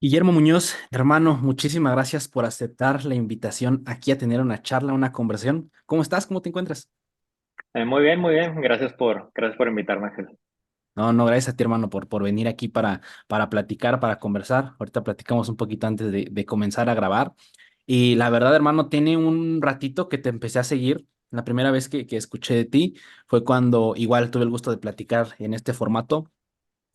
Guillermo Muñoz, hermano, muchísimas gracias por aceptar la invitación aquí a tener una charla, una conversación. ¿Cómo estás? ¿Cómo te encuentras? Muy bien, muy bien. Gracias por invitarme, Ángel. No, no, gracias a ti, hermano, por venir aquí para platicar, para conversar. Ahorita platicamos un poquito antes de comenzar a grabar. Y la verdad, hermano, tiene un ratito que te empecé a seguir. La primera vez que escuché de ti fue cuando igual tuve el gusto de platicar en este formato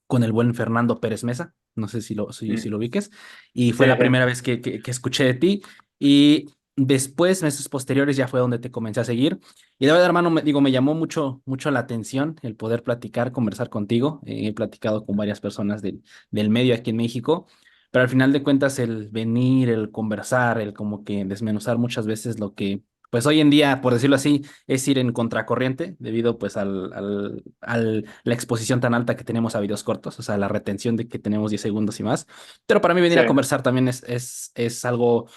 con el buen Fernando Pérez Mesa, no sé si Mm. lo ubiques, y fue Sí, la sí. primera vez que escuché de ti, y después, meses posteriores, ya fue donde te comencé a seguir, y de verdad, hermano, me llamó mucho la atención el poder platicar, conversar contigo. He platicado con varias personas del medio aquí en México, pero al final de cuentas el venir, el conversar, el como que desmenuzar muchas veces lo que... Pues hoy en día, por decirlo así, es ir en contracorriente debido pues la exposición tan alta que tenemos a videos cortos, o sea, la retención de que tenemos 10 segundos y más. Pero para mí venir Sí, a conversar también es algo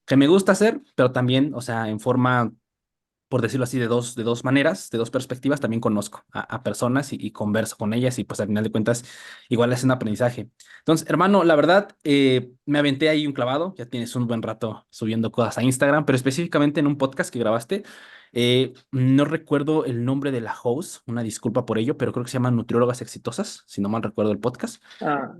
que me gusta hacer, pero también, o sea, en forma, por decirlo así, de dos maneras, de dos perspectivas, también conozco a personas y converso con ellas y pues al final de cuentas igual es un aprendizaje. Entonces, hermano, la verdad, me aventé ahí un clavado, ya tienes un buen rato subiendo cosas a Instagram, pero específicamente en un podcast que grabaste. No recuerdo el nombre de la host, una disculpa por ello, pero creo que se llama Nutriólogas Exitosas, si no mal recuerdo el podcast.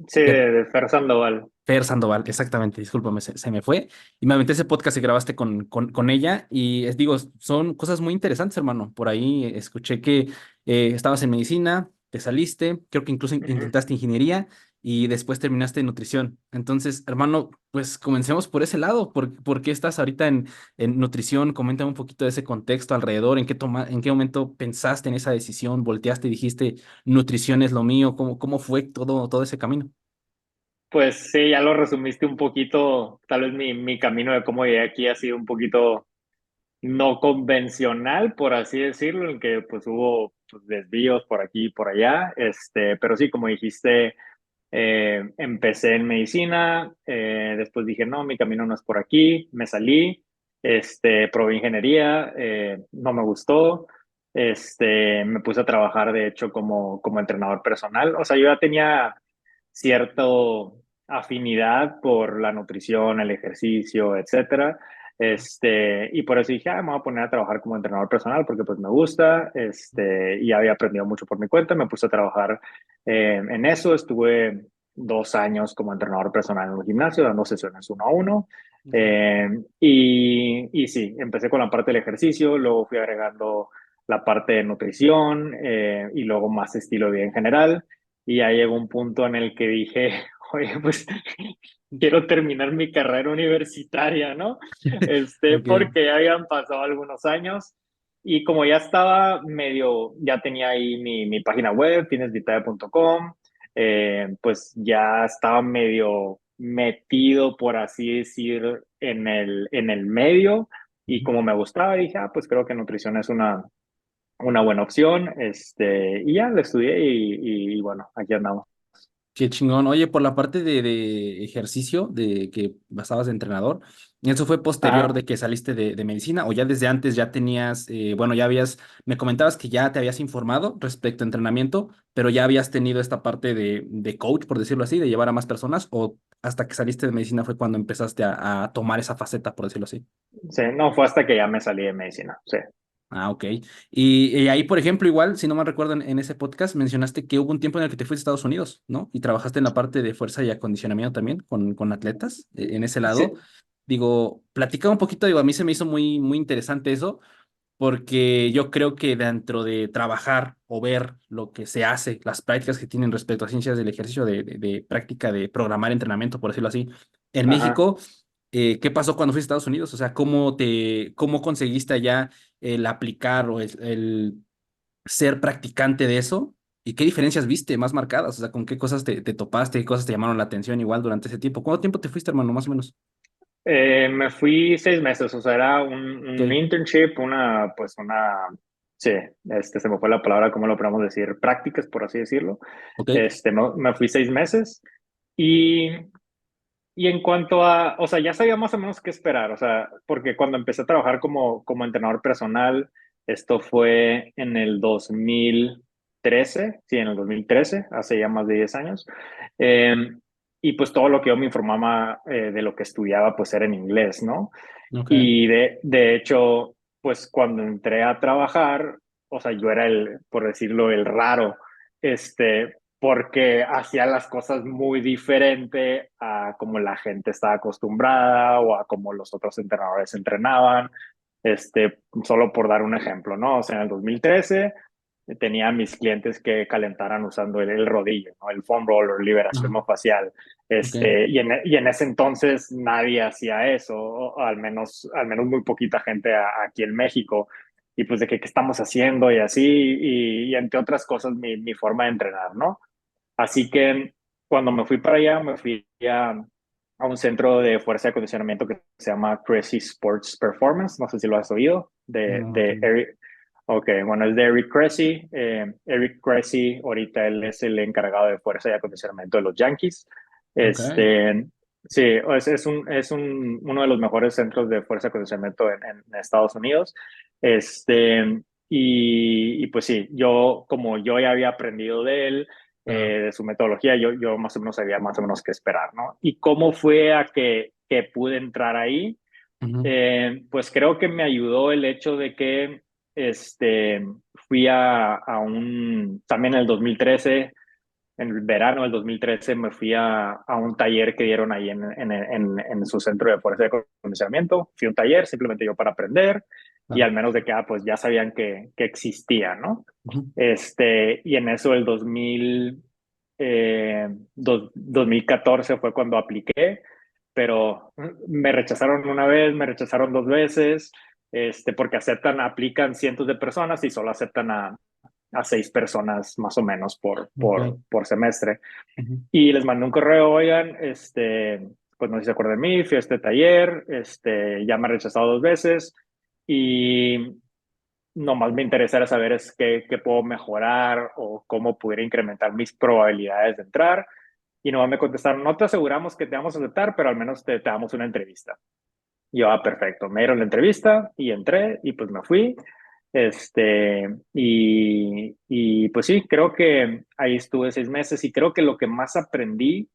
sí, de Fer Sandoval. Fer Sandoval, exactamente, discúlpame, se me fue. Y me aventé ese podcast que grabaste con ella y digo, son cosas muy interesantes, hermano. Por ahí escuché que estabas en medicina, te saliste, creo que incluso Ujú. intentaste ingeniería y después terminaste en nutrición. Entonces, hermano, pues comencemos por ese lado. ¿Por qué estás ahorita en nutrición? Coméntame un poquito de ese contexto alrededor, en qué momento pensaste en esa decisión, volteaste y dijiste, nutrición es lo mío. ¿Cómo fue todo ese camino? Pues sí, ya lo resumiste un poquito. Tal vez mi camino de cómo llegué aquí ha sido un poquito no convencional, por así decirlo, en que pues hubo pues, desvíos por aquí y por allá. Pero sí, como dijiste, empecé en medicina, después dije, no, mi camino no es por aquí, me salí, probé ingeniería, no me gustó, me puse a trabajar, de hecho, como entrenador personal. O sea, yo ya tenía cierta afinidad por la nutrición, el ejercicio, etcétera. Y por eso dije, me voy a poner a trabajar como entrenador personal porque pues me gusta, y había aprendido mucho por mi cuenta, me puse a trabajar en eso, estuve 2 años como entrenador personal en un gimnasio, dando sesiones 1 a 1. Ok. Y sí, empecé con la parte del ejercicio, luego fui agregando la parte de nutrición, y luego más estilo de vida en general. Y ya llegó un punto en el que dije, oye, pues quiero terminar mi carrera universitaria, ¿no? Ok. Porque ya habían pasado algunos años y como ya estaba medio, ya tenía ahí mi página web, finesvitae.com, pues ya estaba medio metido, por así decir, en el medio, y como me gustaba, dije, pues creo que nutrición es una buena opción, y ya lo estudié y bueno, aquí andamos. Qué chingón. Oye, por la parte de ejercicio, de que basabas de entrenador, ¿eso fue posterior Ajá. de que saliste de medicina o ya desde antes ya tenías, bueno, me comentabas que ya te habías informado respecto a entrenamiento, pero ya habías tenido esta parte de coach, por decirlo así, de llevar a más personas, o hasta que saliste de medicina fue cuando empezaste a tomar esa faceta, por decirlo así? Sí, no, fue hasta que ya me salí de medicina, sí. Ah, ok. Y ahí, por ejemplo, igual, si no me recuerdo, en ese podcast mencionaste que hubo un tiempo en el que te fuiste a Estados Unidos, ¿no? Y trabajaste en la parte de fuerza y acondicionamiento también con atletas, en ese lado. Sí, Digo, platica un poquito, digo, a mí se me hizo muy interesante eso, porque yo creo que dentro de trabajar o ver lo que se hace, las prácticas que tienen respecto a ciencias del ejercicio, de práctica de programar entrenamiento, por decirlo así, en ajá. México, ¿qué pasó cuando fuiste a Estados Unidos? O sea, ¿cómo conseguiste allá el aplicar o el ser practicante de eso? ¿Y qué diferencias viste más marcadas? O sea, ¿con qué cosas te topaste? ¿Qué cosas te llamaron la atención igual durante ese tiempo? ¿Cuánto tiempo te fuiste, hermano, más o menos? Me fui 6 meses, o sea, era un Ok, internship, sí, se me fue la palabra, ¿cómo lo podemos decir? Prácticas, por así decirlo. ok, Me fui 6 meses y, y en cuanto a, o sea, ya sabía más o menos qué esperar, o sea, porque cuando empecé a trabajar como entrenador personal, esto fue en el 2013, sí, en el 2013, hace ya más de 10 años. y pues todo lo que yo me informaba de lo que estudiaba pues era en inglés, ¿no? Ok. Y de hecho, pues cuando entré a trabajar, o sea, yo era por decirlo, el raro, porque hacía las cosas muy diferente a como la gente estaba acostumbrada o a como los otros entrenadores entrenaban, solo por dar un ejemplo, ¿no? O sea, en el 2013 tenía a mis clientes que calentaran usando el rodillo, ¿no? El foam roller, liberación Ajá. miofascial. Ok. Y en ese entonces nadie hacía eso, o al menos muy poquita gente aquí en México. Y pues de qué estamos haciendo y así, y entre otras cosas mi forma de entrenar, ¿no? Así que cuando me fui para allá, me fui a un centro de fuerza de acondicionamiento que se llama Cressy Sports Performance, no sé si lo has oído, No, ok. Eric. Ok, bueno, es de Eric Cressy. Eric Cressy, ahorita él es el encargado de fuerza y acondicionamiento de los Yankees. Ok. Sí, uno de los mejores centros de fuerza y acondicionamiento en Estados Unidos. Y pues sí, como yo ya había aprendido de él, Claro. de su metodología, yo más o menos sabía más o menos qué esperar, ¿no? Y cómo fue a que pude entrar ahí, Ujú. pues creo que me ayudó el hecho de que este, fui también en el 2013, en el verano del 2013, me fui a un taller que dieron ahí en su centro de fuerza de acondicionamiento. Fui a un taller simplemente yo para aprender y Claro. al menos de que, pues ya sabían que existía, ¿no? Ujú. Y en eso el 2014 fue cuando apliqué, pero me rechazaron una vez, me rechazaron dos veces, porque aplican cientos de personas y solo aceptan a seis personas más o menos Ok. por semestre. Ujú. Y les mandé un correo, oigan, pues no sé si se acuerdan de mí, fui a este taller, ya me han rechazado dos veces y nomás me interesaría saber es qué puedo mejorar o cómo pudiera incrementar mis probabilidades de entrar. Y nomás me contestaron, no te aseguramos que te vamos a aceptar, pero al menos te damos una entrevista. Y yo, perfecto, me dieron la entrevista y entré y pues me fui. Y pues sí, creo que ahí estuve 6 meses y creo que lo que más aprendí,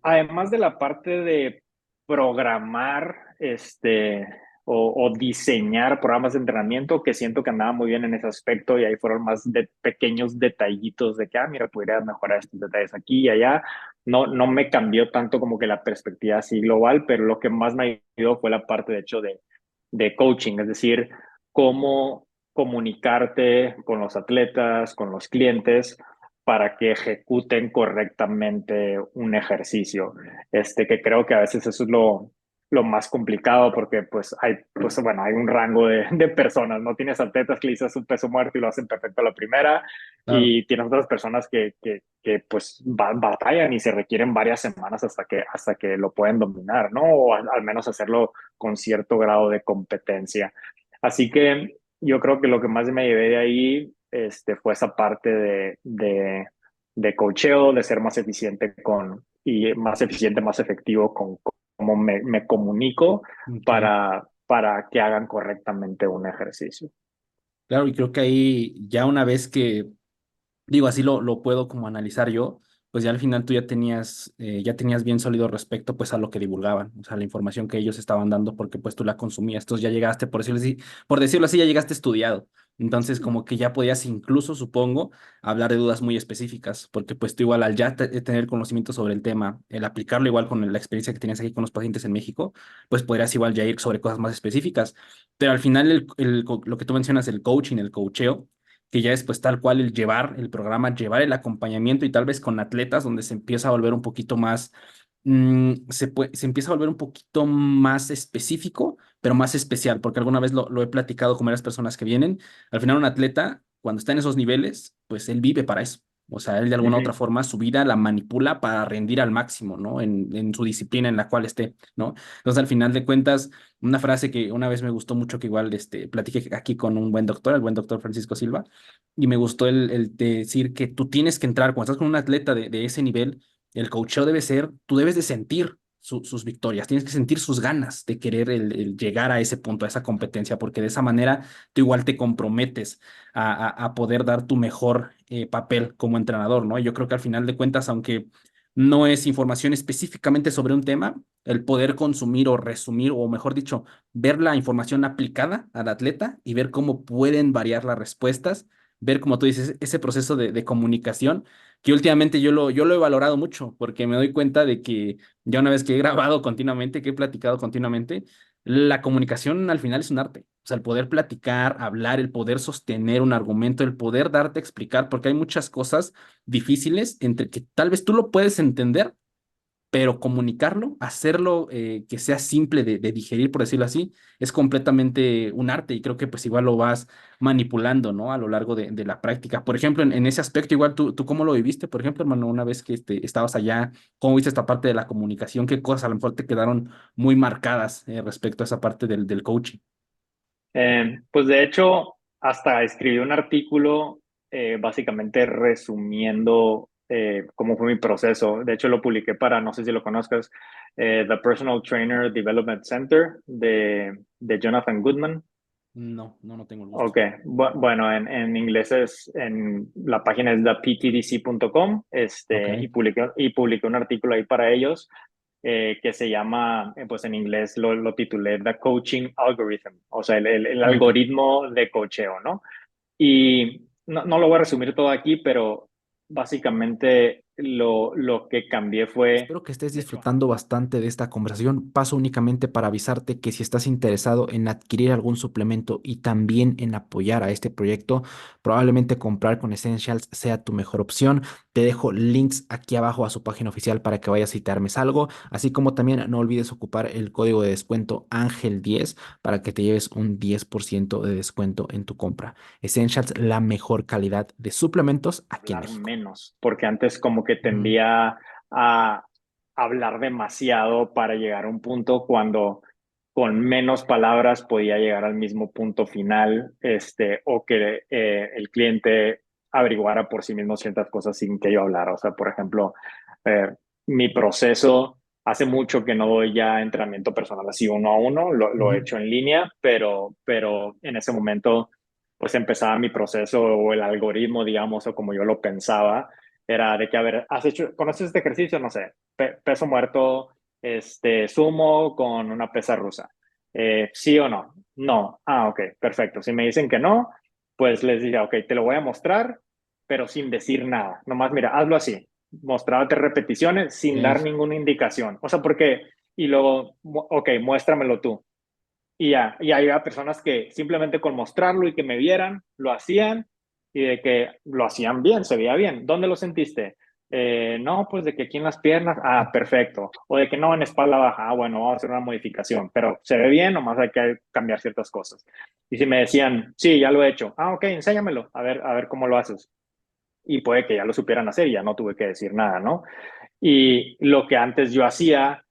además de la parte de programar, o diseñar programas de entrenamiento, que siento que andaba muy bien en ese aspecto y ahí fueron más de pequeños detallitos de que, mira, podría mejorar estos detalles aquí y allá. No, no me cambió tanto como que la perspectiva así global, pero lo que más me ayudó fue la parte, de hecho, de coaching, es decir, cómo comunicarte con los atletas, con los clientes, para que ejecuten correctamente un ejercicio. Que creo que a veces eso es lo más complicado porque pues bueno, hay un rango de personas, no tienes atletas que le dices un peso muerto y lo hacen perfecto a la primera Claro. y tienes otras personas que pues batallan y se requieren varias semanas hasta que lo pueden dominar, ¿no? O al menos hacerlo con cierto grado de competencia. Así que yo creo que lo que más me llevé de ahí fue esa parte de coacheo, de ser más eficiente y más eficiente, más efectivo con cómo me comunico Ok. para que hagan correctamente un ejercicio. Claro, y creo que ahí ya una vez que digo, así lo puedo como analizar yo, pues ya al final tú ya tenías bien sólido respecto pues a lo que divulgaban, o sea, la información que ellos estaban dando porque pues tú la consumías, entonces ya llegaste, por decirlo así, ya llegaste estudiado, entonces como que ya podías incluso, supongo, hablar de dudas muy específicas, porque pues tú igual al ya tener conocimiento sobre el tema, el aplicarlo igual con la experiencia que tienes aquí con los pacientes en México, pues podrías igual ya ir sobre cosas más específicas, pero al final lo que tú mencionas, el coaching, el coacheo, que ya es pues tal cual el llevar el programa, llevar el acompañamiento y tal vez con atletas donde se empieza a volver un poquito más, se empieza a volver un poquito más específico, pero más especial, porque alguna vez lo he platicado con varias personas que vienen. Al final un atleta, cuando está en esos niveles, pues él vive para eso. O sea, él de alguna u otra Ujú, forma su vida la manipula para rendir al máximo, ¿no? En su disciplina en la cual esté, ¿no? Entonces, al final de cuentas, una frase que una vez me gustó mucho, que igual platiqué aquí con un buen doctor, el buen doctor Francisco Silva, y me gustó el decir que tú tienes que entrar, cuando estás con un atleta de ese nivel, el coacheo debe ser, tú debes de sentir sus victorias, tienes que sentir sus ganas de querer el llegar a ese punto, a esa competencia, porque de esa manera tú igual te comprometes a poder dar tu mejor papel como entrenador, ¿no? Y yo creo que al final de cuentas, aunque no es información específicamente sobre un tema, el poder consumir o resumir, o mejor dicho, ver la información aplicada al atleta y ver cómo pueden variar las respuestas, ver, como tú dices, ese proceso de comunicación, que últimamente yo lo he valorado mucho, porque me doy cuenta de que ya una vez que he grabado continuamente, que he platicado continuamente, la comunicación al final es un arte. O sea, el poder platicar, hablar, el poder sostener un argumento, el poder darte a explicar, porque hay muchas cosas difíciles entre que tal vez tú lo puedes entender, pero comunicarlo, hacerlo que sea simple de digerir, por decirlo así, es completamente un arte y creo que pues igual lo vas manipulando, ¿no? A lo largo de la práctica. Por ejemplo, en ese aspecto, igual tú cómo lo viviste, por ejemplo, hermano, una vez que estabas allá, ¿cómo viste esta parte de la comunicación? ¿Qué cosas a lo mejor te quedaron muy marcadas respecto a esa parte del coaching? Pues de hecho, hasta escribí un artículo básicamente resumiendo cómo fue mi proceso. De hecho, lo publiqué para, no sé si lo conozcas, The Personal Trainer Development Center de Jonathan Goodman. No, no, no tengo el gusto. Ok, bueno, en inglés la página es theptdc.com, Ok, y publiqué un artículo ahí para ellos que se llama, pues en inglés lo titulé The Coaching Algorithm, o sea, el ok. algoritmo de cocheo, ¿no? Y no lo voy a resumir todo aquí, pero básicamente lo que cambié fue, Espero que estés de hecho, disfrutando bastante de esta conversación. Paso únicamente para avisarte que si estás interesado en adquirir algún suplemento y también en apoyar a este proyecto, probablemente comprar con Essentials sea tu mejor opción. Te dejo links aquí abajo a su página oficial para que vayas y te armes algo, así como también no olvides ocupar el código de descuento Ángel10 para que te lleves un 10% de descuento en tu compra. Essentials, la mejor calidad de suplementos aquí en hablar México. menos, porque antes como que Ujú, tendía a hablar demasiado para llegar a un punto cuando con menos palabras podía llegar al mismo punto final, o que el cliente averiguara por sí mismo ciertas cosas sin que yo hablara. O sea, por ejemplo, eh, mi proceso, hace mucho que no doy ya entrenamiento personal así uno a uno, lo he ujú. hecho en línea, pero en ese momento pues empezaba mi proceso o el algoritmo, digamos, o como yo lo pensaba, era de que, a ver, ¿conoces este ejercicio? No sé, peso muerto, sumo con una pesa rusa. ¿Sí o no? No. Ah, ok, perfecto. Si me dicen que no, pues les diría, ok, te lo voy a mostrar, pero sin decir nada. Nomás, mira, hazlo así. Mostrarte repeticiones sin dar Ok. ninguna indicación. O sea, porque, y luego, ok, muéstramelo tú. Y había personas que simplemente con mostrarlo y que me vieran, lo hacían y de que lo hacían bien, se veía bien. ¿Dónde lo sentiste? No, pues de que aquí en las piernas, ah, perfecto. O de que no, en espalda baja, ah, bueno, vamos a hacer una modificación, pero se ve bien, nomás hay que cambiar ciertas cosas. Y si me decían, sí, ya lo he hecho, ah, ok, enséñamelo, a ver cómo lo haces. Y puede que ya lo supieran hacer y ya no tuve que decir nada, ¿no? Y lo que antes yo hacía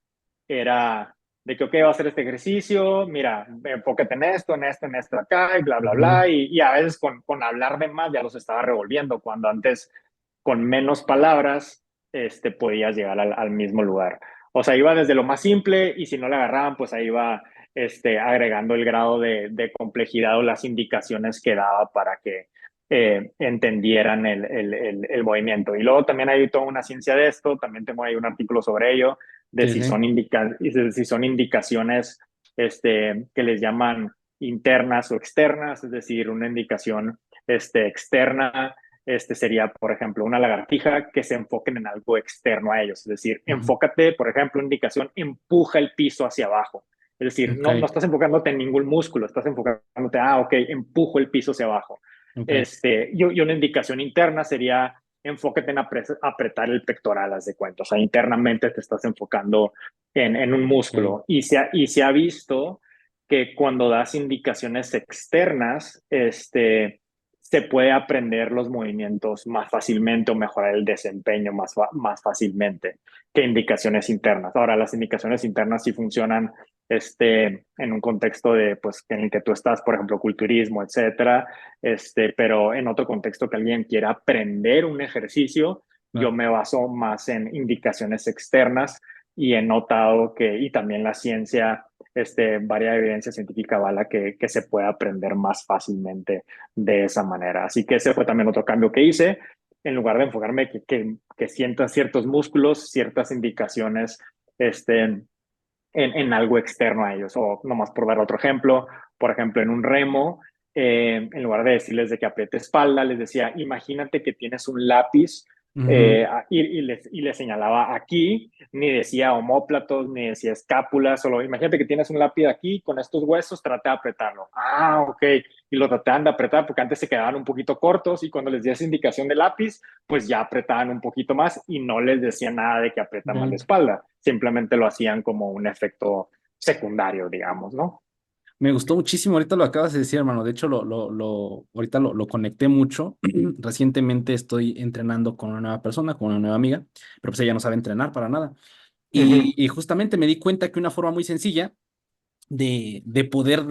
era de que, ok, voy a hacer este ejercicio, mira, enfócate en esto acá, y bla, bla, Ujú. bla. Y a veces con hablar de más ya los estaba revolviendo, cuando antes con menos palabras podías llegar al mismo lugar. O sea, iba desde lo más simple y si no le agarraban, pues ahí iba agregando el grado de complejidad o las indicaciones que daba para que entendieran el movimiento. Y luego también hay toda una ciencia de esto, también tengo ahí un artículo sobre ello, de Sí, sí. si son indicaciones que les llaman internas o externas, es decir, una indicación externa sería, por ejemplo, una lagartija que se enfoquen en algo externo a ellos. Es decir, Ujú. enfócate, por ejemplo, indicación, empuja el piso hacia abajo. Es decir, Ok, no estás enfocándote en ningún músculo, estás enfocándote, ok, empujo el piso hacia abajo. ok. Y una indicación interna sería enfócate en apretar el pectoral, haz de cuenta. O sea, internamente te estás enfocando en un Ok. músculo. Y se ha visto que cuando das indicaciones externas, se puede aprender los movimientos más fácilmente o mejorar el desempeño más fácilmente que indicaciones internas. Ahora, las indicaciones internas sí funcionan en un contexto de, pues, en el que tú estás, por ejemplo, culturismo, etcétera, pero en otro contexto que alguien quiera aprender un ejercicio, yo Claro. me baso más en indicaciones externas y he notado y también la ciencia, varia evidencia científica avala que se puede aprender más fácilmente de esa manera. Así que ese fue también otro cambio que hice. en lugar de enfocarme que sientas ciertos músculos, ciertas indicaciones, este, en algo externo a ellos. O nomás por dar otro ejemplo, por ejemplo, en un remo, en lugar de decirles de que apriete espalda, les decía, imagínate que tienes un lápiz Ujú. y les señalaba aquí, ni decía omóplatos, ni decía escápula, solo imagínate que tienes un lápiz aquí con estos huesos, trata de apretarlo. Ah, ok. Y lo trataban de apretar porque antes se quedaban un poquito cortos y cuando les di esa indicación de lápiz, pues ya apretaban un poquito más y no les decía nada de que aprieta más la Ok. espalda, simplemente lo hacían como un efecto secundario, digamos, ¿no? Me gustó muchísimo, ahorita lo acabas de decir, hermano. De hecho, ahorita lo conecté mucho. Recientemente estoy entrenando con una nueva persona, con una nueva amiga, pero pues ella no sabe entrenar para nada. Uh -huh, Y justamente me di cuenta que una forma muy sencilla de poder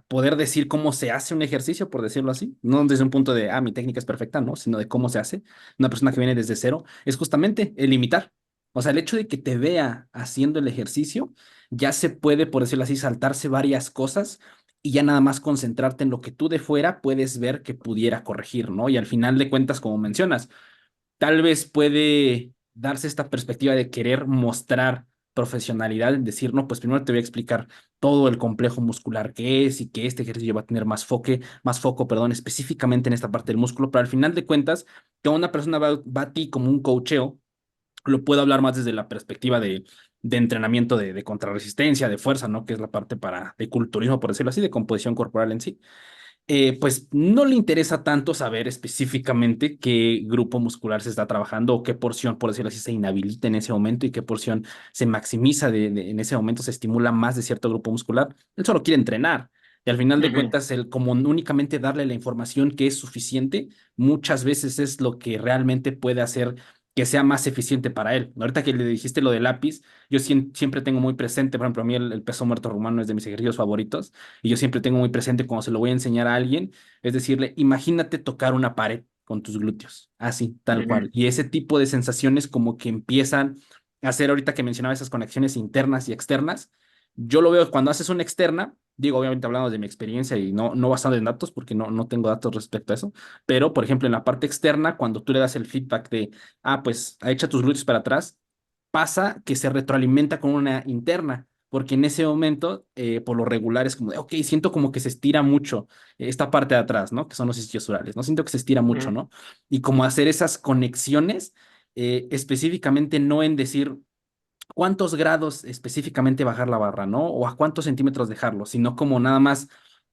poder decir cómo se hace un ejercicio, por decirlo así, no desde un punto de, mi técnica es perfecta, no, sino de cómo se hace, una persona que viene desde cero, es justamente el imitar. O sea, el hecho de que te vea haciendo el ejercicio, ya se puede, por decirlo así, saltarse varias cosas y ya nada más concentrarte en lo que tú de fuera puedes ver que pudiera corregir, ¿no? Y al final de cuentas, como mencionas, tal vez puede darse esta perspectiva de querer mostrar profesionalidad, en decir, no, pues primero te voy a explicar todo el complejo muscular que es y que este ejercicio va a tener más foco, perdón, específicamente en esta parte del músculo, pero al final de cuentas, que una persona va a ti como un coacheo, lo puedo hablar más desde la perspectiva de entrenamiento de contrarresistencia, de fuerza, ¿no? Que es la parte de culturismo, por decirlo así, de composición corporal en sí. Pues no le interesa tanto saber específicamente qué grupo muscular se está trabajando o qué porción, por decirlo así, se inhabilita en ese momento y qué porción se maximiza en ese momento, se estimula más de cierto grupo muscular. Él solo quiere entrenar. Y al final uh de -huh, cuentas, el como únicamente darle la información que es suficiente, muchas veces es lo que realmente puede hacer que sea más eficiente para él. Ahorita que le dijiste lo del lápiz, yo siempre tengo muy presente, por ejemplo, a mí el peso muerto rumano es de mis ejercicios favoritos y yo siempre tengo muy presente cuando se lo voy a enseñar a alguien, es decirle, imagínate tocar una pared con tus glúteos, así, uh tal -huh, cual. Y ese tipo de sensaciones como que empiezan a hacer ahorita que mencionaba esas conexiones internas y externas. Yo lo veo cuando haces una externa, digo, obviamente hablando de mi experiencia y no basado en datos, porque no tengo datos respecto a eso, pero por ejemplo en la parte externa, cuando tú le das el feedback de, pues echa tus glúteos para atrás, pasa que se retroalimenta con una interna, porque en ese momento, por lo regular, es como de, ok, siento como que se estira mucho esta parte de atrás, ¿no? Que son los isquiosurales, ¿no? Siento que se estira uh mucho, -huh, ¿no? Y como hacer esas conexiones, específicamente no en decir cuántos grados específicamente bajar la barra, ¿no? O a cuántos centímetros dejarlo, sino como nada más,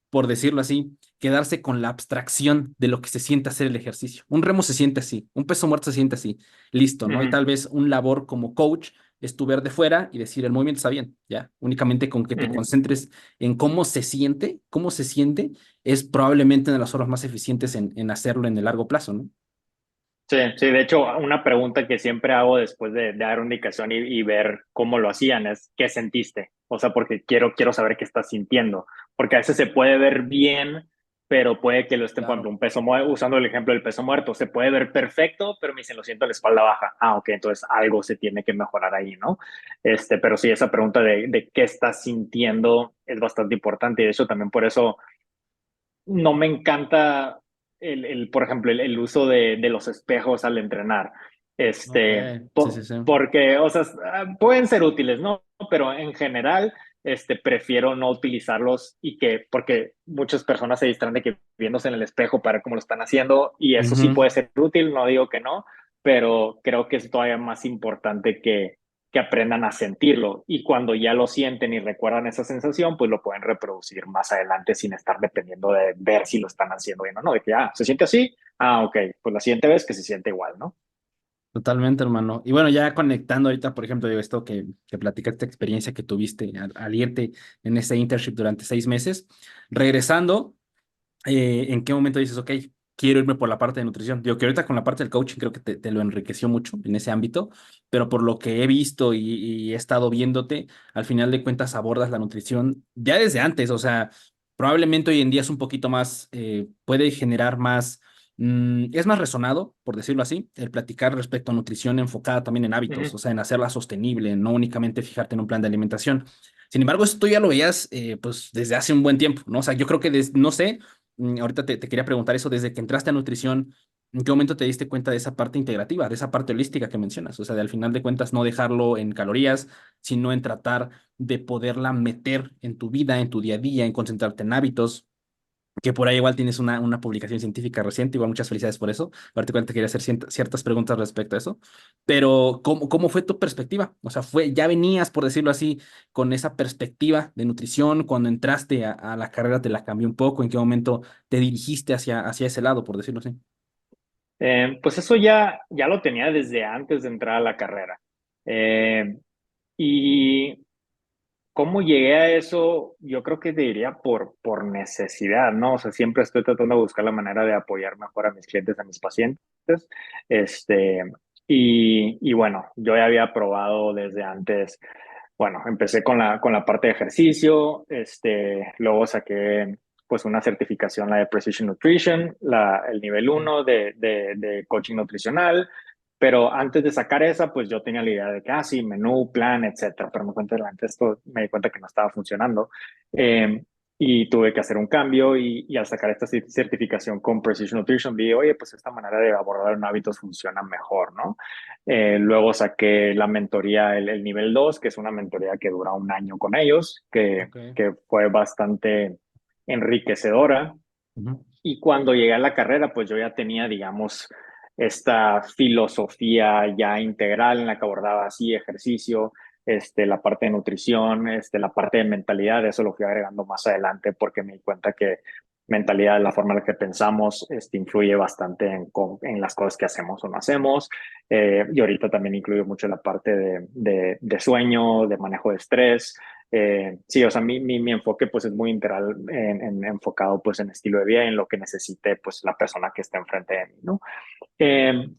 por decirlo así, quedarse con la abstracción de lo que se siente hacer el ejercicio. Un remo se siente así, un peso muerto se siente así, listo, uh ¿no? Y -huh, tal vez un labor como coach es tu ver de fuera y decir el movimiento está bien, ya, únicamente con que uh te -huh. concentres en cómo se siente, es probablemente una de las formas más eficientes en hacerlo en el largo plazo, ¿no? Sí, sí, de hecho, una pregunta que siempre hago después de dar una indicación y ver cómo lo hacían es, ¿qué sentiste? O sea, porque quiero saber qué estás sintiendo, porque a veces se puede ver bien, pero puede que lo estén, por ejemplo, Claro. un peso muerto, usando el ejemplo del peso muerto, se puede ver perfecto, pero me dicen, lo siento, la espalda baja. Ah, ok, entonces algo se tiene que mejorar ahí, ¿no? Pero sí, esa pregunta de qué estás sintiendo es bastante importante y de hecho también por eso no me encanta por ejemplo, el uso de los espejos al entrenar. Ok, sí, sí, sí. Porque, o sea, pueden ser útiles, ¿no? Pero en general, prefiero no utilizarlos porque muchas personas se distraen de que viéndose en el espejo para ver cómo lo están haciendo y eso sí Ujú. puede ser útil, no digo que no, pero creo que es todavía más importante que aprendan a sentirlo y cuando ya lo sienten y recuerdan esa sensación, pues lo pueden reproducir más adelante sin estar dependiendo de ver si lo están haciendo bien o no, de que, se siente así, ok, pues la siguiente vez que se siente igual, ¿no? Totalmente, hermano. Y bueno, ya conectando ahorita, por ejemplo, digo esto que platicaste, experiencia que tuviste al irte en ese internship durante 6 meses, regresando, ¿en qué momento dices, ok, quiero irme por la parte de nutrición? Digo que ahorita con la parte del coaching creo que te lo enriqueció mucho en ese ámbito, pero por lo que he visto y he estado viéndote, al final de cuentas abordas la nutrición ya desde antes, o sea, probablemente hoy en día es un poquito más, puede generar más, es más resonado, por decirlo así, el platicar respecto a nutrición enfocada también en Uh hábitos, -huh, o sea, en hacerla sostenible, no únicamente fijarte en un plan de alimentación. Sin embargo, esto ya lo veías pues desde hace un buen tiempo, ¿no? O sea, yo creo que no sé, ahorita te quería preguntar eso, desde que entraste a nutrición, ¿En qué momento te diste cuenta de esa parte integrativa, de esa parte holística que mencionas? O sea, de al final de cuentas no dejarlo en calorías, sino en tratar de poderla meter en tu vida, en tu día a día, en concentrarte en hábitos, que por ahí igual tienes una publicación científica reciente, igual muchas felicidades por eso. Particularmente quería hacer ciertas preguntas respecto a eso. Pero, ¿cómo fue tu perspectiva? O sea, ya venías, por decirlo así, con esa perspectiva de nutrición, cuando entraste a la carrera te la cambió un poco, ¿en qué momento te dirigiste hacia ese lado, por decirlo así? Pues eso ya lo tenía desde antes de entrar a la carrera. Eh, y ¿Cómo llegué a eso? Yo creo que te diría por necesidad, ¿no? O sea, siempre estoy tratando de buscar la manera de apoyar mejor a mis clientes, a mis pacientes. Este, y bueno, yo ya había probado desde antes, bueno, empecé con la parte de ejercicio, luego saqué pues una certificación, la de Precision Nutrition, el nivel Mm. uno de coaching nutricional. Pero antes de sacar esa, pues yo tenía la idea de que, sí, menú, plan, etcétera. Pero me di cuenta que no estaba funcionando. Eh, y tuve que hacer un cambio y al sacar esta certificación con Precision Nutrition, vi, oye, pues esta manera de abordar hábitos funciona mejor, ¿no? Luego saqué la mentoría, el nivel 2 que es una mentoría que dura un año con ellos, Ok. que fue bastante enriquecedora. Ujú. Y cuando llegué a la carrera, pues yo ya tenía, digamos, esta filosofía ya integral en la que abordaba así ejercicio, la parte de nutrición, la parte de mentalidad, eso lo fui agregando más adelante porque me di cuenta que mentalidad, la forma en la que pensamos, influye bastante en las cosas que hacemos o no hacemos. Y ahorita también incluye mucho la parte de sueño, de manejo de estrés. Sí, o sea, mi enfoque pues es muy integral, enfocado pues en estilo de vida, en lo que necesite pues la persona que está enfrente de mí, ¿no?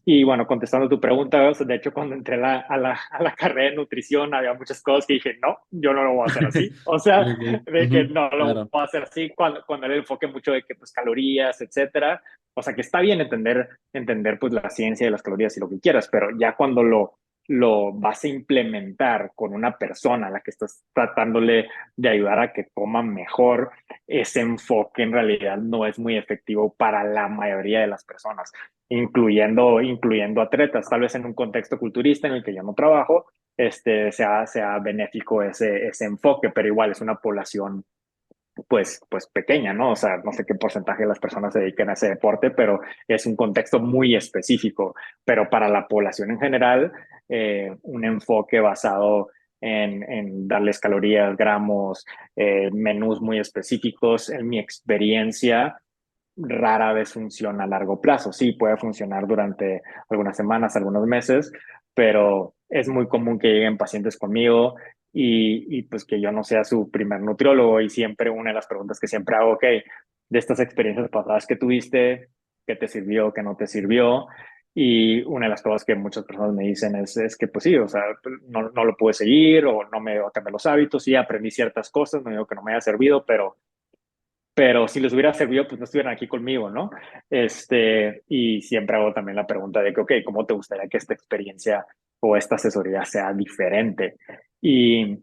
Y bueno, contestando tu pregunta, o sea, de hecho cuando entré a la carrera de nutrición había muchas cosas que dije, no, yo no lo voy a hacer así, o sea, Ok. de que Ujú. no lo Claro. voy a hacer así cuando era el enfoque mucho de que pues calorías, etcétera, o sea, que está bien entender pues la ciencia de las calorías y lo que quieras, pero ya cuando lo vas a implementar con una persona a la que estás tratándole de ayudar a que coma mejor, ese enfoque en realidad no es muy efectivo para la mayoría de las personas, incluyendo atletas, tal vez en un contexto culturista en el que yo no trabajo, sea benéfico ese enfoque, pero igual es una población pues pequeña, ¿no? O sea, no sé qué porcentaje de las personas se dedican a ese deporte, pero es un contexto muy específico. Pero para la población en general, un enfoque basado en darles calorías, gramos, menús muy específicos, en mi experiencia, rara vez funciona a largo plazo. Sí, puede funcionar durante algunas semanas, algunos meses, pero es muy común que lleguen pacientes conmigo y pues que yo no sea su primer nutriólogo y siempre una de las preguntas que siempre hago, ok, de estas experiencias pasadas que tuviste, ¿qué te sirvió, qué no te sirvió? Y una de las cosas que muchas personas me dicen es que pues sí, o sea, no lo pude seguir o no me cambié los hábitos, sí aprendí ciertas cosas, no digo que no me haya servido, pero si les hubiera servido, pues no estuvieran aquí conmigo, ¿no? Y siempre hago también la pregunta de que, ok, ¿cómo te gustaría que esta experiencia o esta asesoría sea diferente? Y,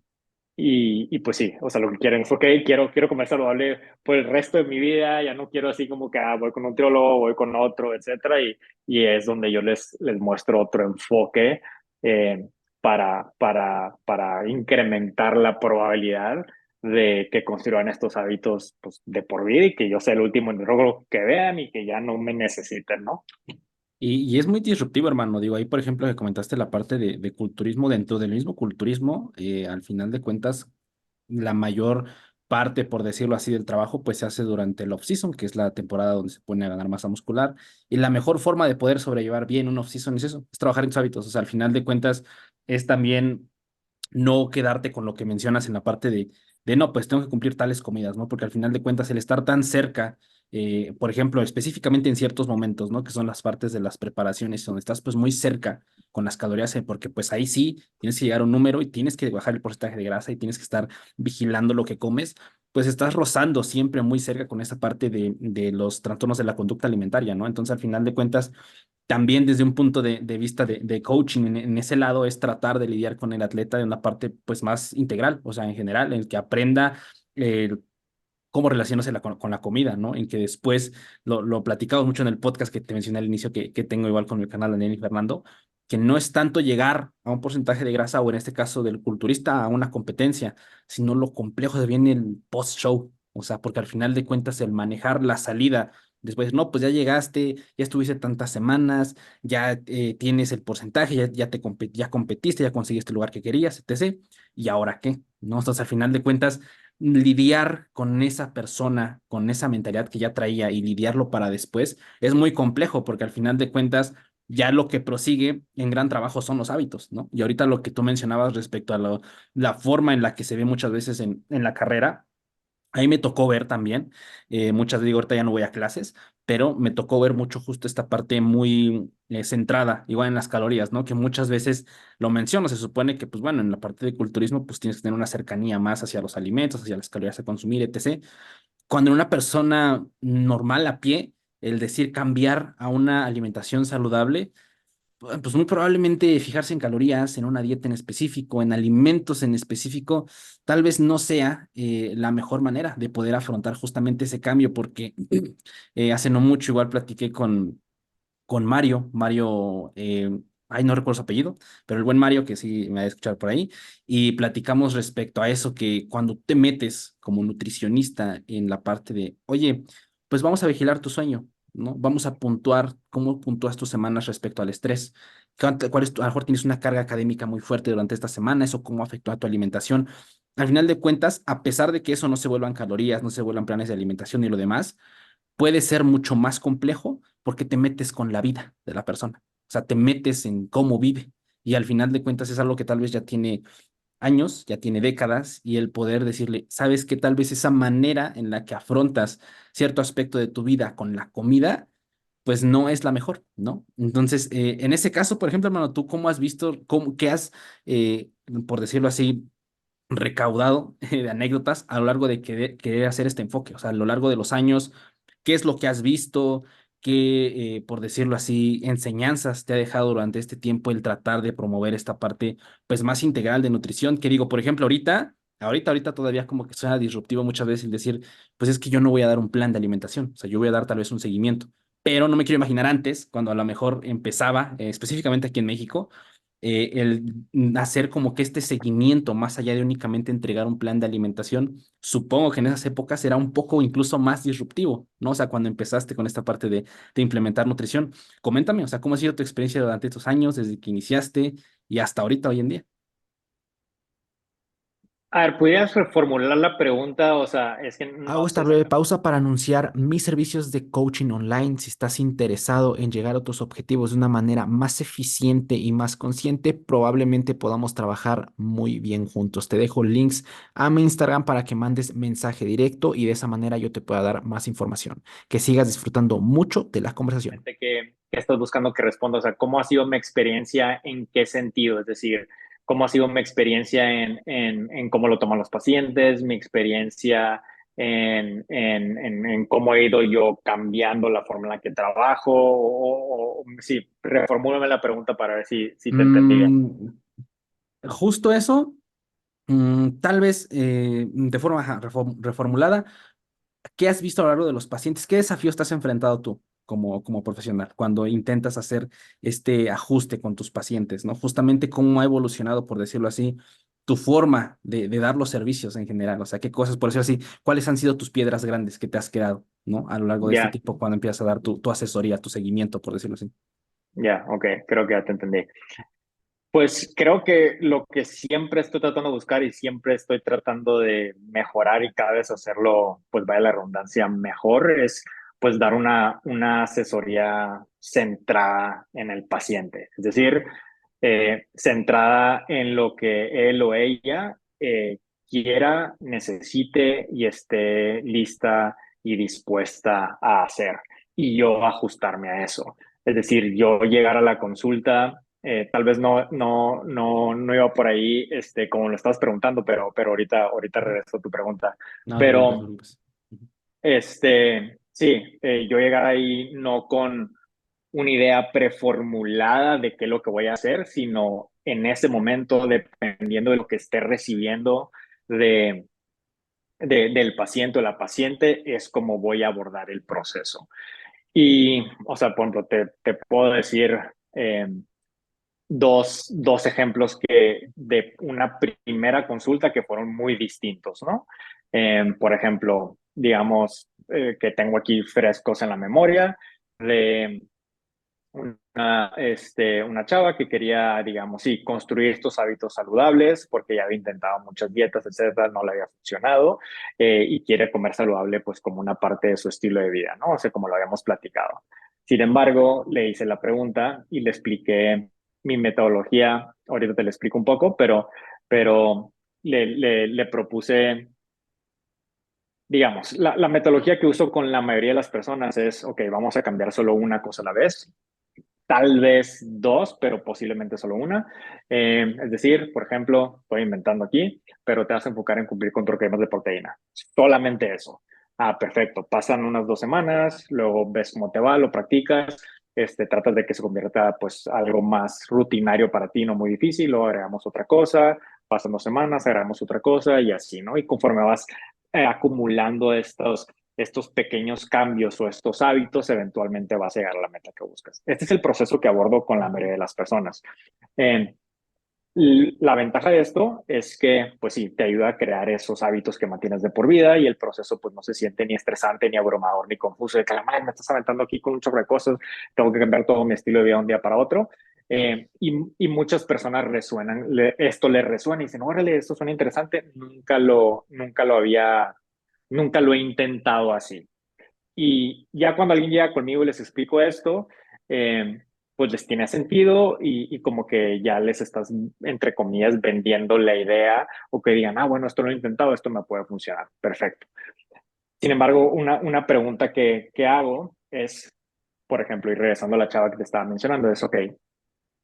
y pues sí, o sea, lo que quieren es, ok, quiero comer saludable por el resto de mi vida, ya no quiero así como que voy con un nutriólogo, voy con otro, etcétera, y es donde yo les muestro otro enfoque, para incrementar la probabilidad de que construyan estos hábitos pues, de por vida y que yo sea el último nutriólogo que vean y que ya no me necesiten, ¿no? Y es muy disruptivo, hermano. Digo, ahí, por ejemplo, que comentaste la parte de culturismo, dentro del mismo culturismo, al final de cuentas, la mayor parte, por decirlo así, del trabajo, pues se hace durante el off-season, que es la temporada donde se pone a ganar masa muscular. Y la mejor forma de poder sobrellevar bien un off-season es eso, es trabajar en tus hábitos. O sea, al final de cuentas, es también no quedarte con lo que mencionas en la parte de no, pues tengo que cumplir tales comidas, ¿no? Porque al final de cuentas el estar tan cerca, por ejemplo, específicamente en ciertos momentos, ¿no? Que son las partes de las preparaciones donde estás pues muy cerca con las calorías, porque pues ahí sí tienes que llegar a un número y tienes que bajar el porcentaje de grasa y tienes que estar vigilando lo que comes, pues estás rozando siempre muy cerca con esa parte de los trastornos de la conducta alimentaria, ¿no? Entonces al final de cuentas también desde un punto de vista de coaching en ese lado es tratar de lidiar con el atleta de una parte pues más integral, o sea, en general, en el que aprenda eh, cómo relacionarse con la comida, ¿no? En que después lo platicamos mucho en el podcast que te mencioné al inicio que tengo igual con mi canal Daniel y Fernando, que no es tanto llegar a un porcentaje de grasa o en este caso del culturista a una competencia, sino lo complejo de viene el post-show. O sea, porque al final de cuentas el manejar la salida, después, no, pues ya llegaste, ya estuviste tantas semanas, ya tienes el porcentaje, ya competiste, ya conseguiste el lugar que querías, etc. ¿Y ahora qué? ¿No? Entonces, al final de cuentas, lidiar con esa persona, con esa mentalidad que ya traía y lidiarlo para después es muy complejo porque al final de cuentas ya lo que prosigue en gran trabajo son los hábitos, ¿no? Y ahorita lo que tú mencionabas respecto a la forma en la que se ve muchas veces en la carrera. Ahí me tocó ver también, muchas digo, ahorita ya no voy a clases, pero me tocó ver mucho justo esta parte muy centrada, igual en las calorías, ¿no? Que muchas veces lo menciono, se supone que, pues bueno, en la parte de culturismo, pues tienes que tener una cercanía más hacia los alimentos, hacia las calorías a consumir, etc. Cuando en una persona normal a pie, el decir cambiar a una alimentación saludable, pues muy probablemente fijarse en calorías, en una dieta en específico, en alimentos en específico, tal vez no sea la mejor manera de poder afrontar justamente ese cambio, porque hace no mucho igual platiqué con Mario, ay, no recuerdo su apellido, pero el buen Mario, que sí me ha de escuchar por ahí, y platicamos respecto a eso, que cuando te metes como nutricionista en la parte de, oye, pues vamos a vigilar tu sueño, ¿no? Vamos a puntuar cómo puntúas tus semanas respecto al estrés. ¿Cuál es a lo mejor tienes una carga académica muy fuerte durante esta semana, eso cómo afectó a tu alimentación. Al final de cuentas, a pesar de que eso no se vuelvan calorías, no se vuelvan planes de alimentación y lo demás, puede ser mucho más complejo porque te metes con la vida de la persona. O sea, te metes en cómo vive. Y al final de cuentas es algo que tal vez ya tiene años, ya tiene décadas, y el poder decirle, sabes que tal vez esa manera en la que afrontas cierto aspecto de tu vida con la comida, pues no es la mejor, ¿no? Entonces, en ese caso, por ejemplo, hermano, ¿tú cómo has visto, qué has, eh, por decirlo así, recaudado de anécdotas a lo largo de querer hacer este enfoque? O sea, a lo largo de los años, ¿qué es lo que has visto? ¿Qué, por decirlo así, enseñanzas te ha dejado durante este tiempo el tratar de promover esta parte, pues, más integral de nutrición? Que digo, por ejemplo, ahorita todavía como que suena disruptivo muchas veces el decir, pues es que yo no voy a dar un plan de alimentación, o sea, yo voy a dar tal vez un seguimiento, pero no me quiero imaginar antes, cuando a lo mejor empezaba, específicamente aquí en México, el hacer como que este seguimiento, más allá de únicamente entregar un plan de alimentación, supongo que en esas épocas era un poco incluso más disruptivo, ¿no? O sea, cuando empezaste con esta parte de implementar nutrición. Coméntame, o sea, ¿cómo ha sido tu experiencia durante estos años, desde que iniciaste y hasta ahorita, hoy en día? A ver, ¿pudieras reformular la pregunta? O sea, es que Hago no sé esta breve exactamente. pausa para anunciar mis servicios de coaching online. Si estás interesado en llegar a tus objetivos de una manera más eficiente y más consciente, probablemente podamos trabajar muy bien juntos. Te dejo links a mi Instagram para que mandes mensaje directo y de esa manera yo te pueda dar más información. Que sigas disfrutando mucho de la conversación. Que estás buscando que responda. O sea, ¿cómo ha sido mi experiencia? ¿En qué sentido? Es decir, ¿cómo ha sido mi experiencia en cómo lo toman los pacientes? Mi experiencia en cómo he ido yo cambiando la forma en la que trabajo. Sí, reformúlame la pregunta para ver si te entendí bien. Mm, justo eso, tal vez de forma ajá, reformulada. ¿Qué has visto a lo largo de los pacientes? ¿Qué desafío estás enfrentado tú como profesional cuando intentas hacer este ajuste con tus pacientes, ¿no? Justamente cómo ha evolucionado, por decirlo así, tu forma de dar los servicios en general. O sea, qué cosas, por decirlo así, cuáles han sido tus piedras grandes que te has quedado, ¿no? A lo largo de este Ya, tiempo cuando empiezas a dar tu asesoría, tu seguimiento, por decirlo así. ya, ok, creo que ya te entendí. Pues creo que lo que siempre estoy tratando de buscar y siempre estoy tratando de mejorar y cada vez hacerlo, pues vaya la redundancia, mejor es pues dar una asesoría centrada en el paciente. Es decir, centrada en lo que él o ella quiera, necesite y esté lista y dispuesta a hacer. Y yo ajustarme a eso. Es decir, yo llegar a la consulta tal vez no iba por ahí, como lo estabas preguntando, pero ahorita Ujú. regreso a tu pregunta. No te preocupes, no te Pero, preocupes. Ujú. sí, yo llegar ahí no con una idea preformulada de qué es lo que voy a hacer, sino en ese momento, dependiendo de lo que esté recibiendo, de del paciente o la paciente es como voy a abordar el proceso. Y, o sea, por ejemplo, te puedo decir eh, dos ejemplos de una primera consulta que fueron muy distintos, ¿no? Por ejemplo, digamos que tengo aquí frescos en la memoria de una chava que quería, digamos, sí, construir estos hábitos saludables porque ya había intentado muchas dietas, etcétera, no le había funcionado y quiere comer saludable pues como una parte de su estilo de vida, ¿no? O sea, como lo habíamos platicado. Sin embargo, le hice la pregunta y le expliqué mi metodología, ahorita te lo explico un poco, pero le propuse, digamos, la metodología que uso con la mayoría de las personas es, ok, vamos a cambiar solo una cosa a la vez, tal vez dos, pero posiblemente solo una. Es decir, por ejemplo, estoy inventando aquí, pero te vas a enfocar en cumplir con tus requerimientos de proteína. Solamente eso. Ah, perfecto. Pasan unas 2 semanas, luego ves cómo te va, lo practicas, tratas de que se convierta pues algo más rutinario para ti, no muy difícil, luego agregamos otra cosa, pasan 2 semanas, agregamos otra cosa y así, ¿no? Y conforme vas acumulando estos pequeños cambios o estos hábitos, eventualmente vas a llegar a la meta que buscas. Este es el proceso que abordo con la mayoría de las personas. Eh, la ventaja de esto es que, pues sí, te ayuda a crear esos hábitos que mantienes de por vida y el proceso, pues no se siente ni estresante, ni abrumador, ni confuso, de que me estás aventando aquí con un chorro de cosas, tengo que cambiar todo mi estilo de vida de un día para otro. Y muchas personas resuenan, esto les resuena y dicen, órale, esto suena interesante, nunca lo he intentado así. Y ya cuando alguien llega conmigo y les explico esto, eh, pues les tiene sentido y como que ya les estás, entre comillas, vendiendo la idea o que digan, ah, bueno, esto lo he intentado, esto me puede funcionar. Perfecto. Sin embargo, una pregunta que hago es, por ejemplo, y regresando a la chava que te estaba mencionando, es, ok,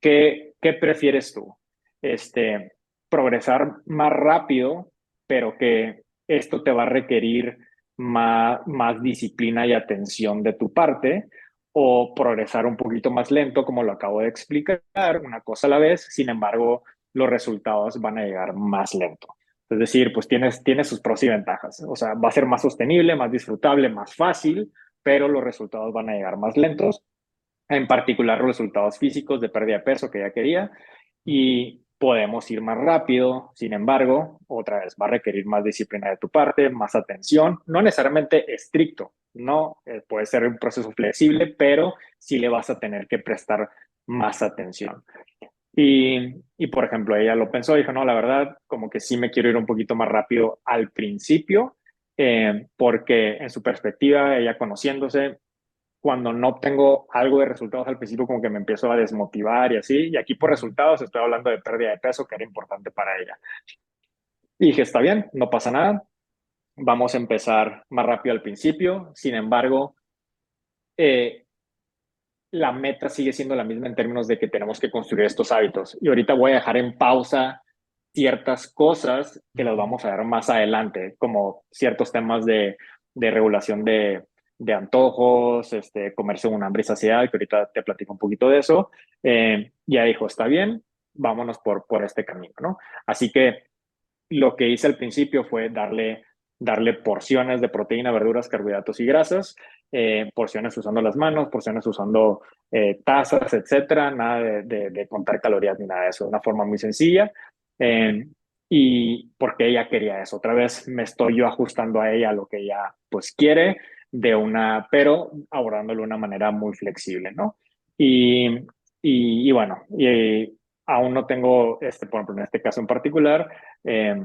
¿qué prefieres tú? Este, Progresar más rápido, pero que esto te va a requerir más disciplina y atención de tu parte, o progresar un poquito más lento, como lo acabo de explicar, una cosa a la vez, sin embargo, los resultados van a llegar más lento. Es decir, pues tienes sus pros y ventajas. O sea, va a ser más sostenible, más disfrutable, más fácil, pero los resultados van a llegar más lentos, en particular los resultados físicos de pérdida de peso que ya quería, y podemos ir más rápido. Sin embargo, otra vez va a requerir más disciplina de tu parte, más atención, no necesariamente estricto, no puede ser un proceso flexible, pero sí le vas a tener que prestar más atención. Por ejemplo, ella lo pensó, dijo, no, la verdad, como que sí me quiero ir un poquito más rápido al principio, porque en su perspectiva, ella conociéndose, cuando no obtengo algo de resultados al principio, como que me empiezo a desmotivar y así. Y aquí por resultados estoy hablando de pérdida de peso, que era importante para ella. Y dije, está bien, no pasa nada. Vamos a empezar más rápido al principio. Sin embargo, eh, la meta sigue siendo la misma en términos de que tenemos que construir estos hábitos. Y ahorita voy a dejar en pausa ciertas cosas que las vamos a ver más adelante, como ciertos temas de regulación de antojos, comerse un hambre y saciedad, que ahorita te platico un poquito de eso. Ya dijo, está bien, vámonos por este camino, ¿no? Así que lo que hice al principio fue darle porciones de proteína, verduras, carbohidratos y grasas, porciones usando las manos, porciones usando tazas, etcétera, nada de contar calorías ni nada de eso, de una forma muy sencilla. Eh, y porque ella quería eso. Otra vez me estoy yo ajustando a ella lo que ella pues quiere, pero abordándolo de una manera muy flexible, ¿no? Y, y bueno, aún no tengo, por ejemplo, en este caso en particular, eh,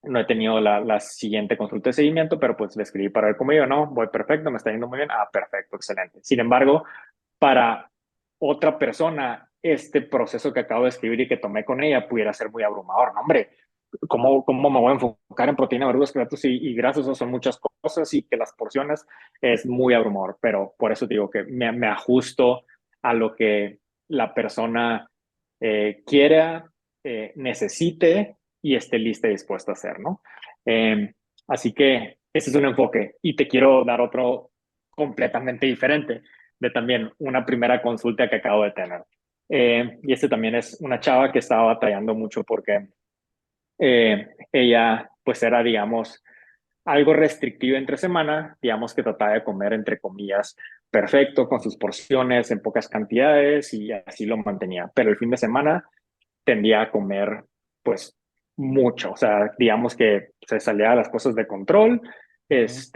no he tenido la siguiente consulta de seguimiento, pero pues le escribí para ver cómo yo, no, voy perfecto, me está yendo muy bien. Ah, perfecto, excelente. Sin embargo, para otra persona, este proceso que acabo de escribir y que tomé con ella pudiera ser muy abrumador. No, hombre, ¿cómo me voy a enfocar en proteína, verduras, carbohidratos y grasas? Eso son muchas cosas y que las porciones es muy abrumador, pero por eso digo que me ajusto a lo que la persona quiera, necesite y esté lista y dispuesta a hacer, ¿no? Eh, Así que ese es un enfoque y te quiero dar otro completamente diferente de también una primera consulta que acabo de tener. Y también es una chava que estaba batallando mucho porque ella pues era, digamos, algo restrictivo entre semana, digamos que trataba de comer entre comillas perfecto, con sus porciones en pocas cantidades y así lo mantenía. Pero el fin de semana tendía a comer pues mucho, o sea, digamos que se salía de las cosas de control, Ujú,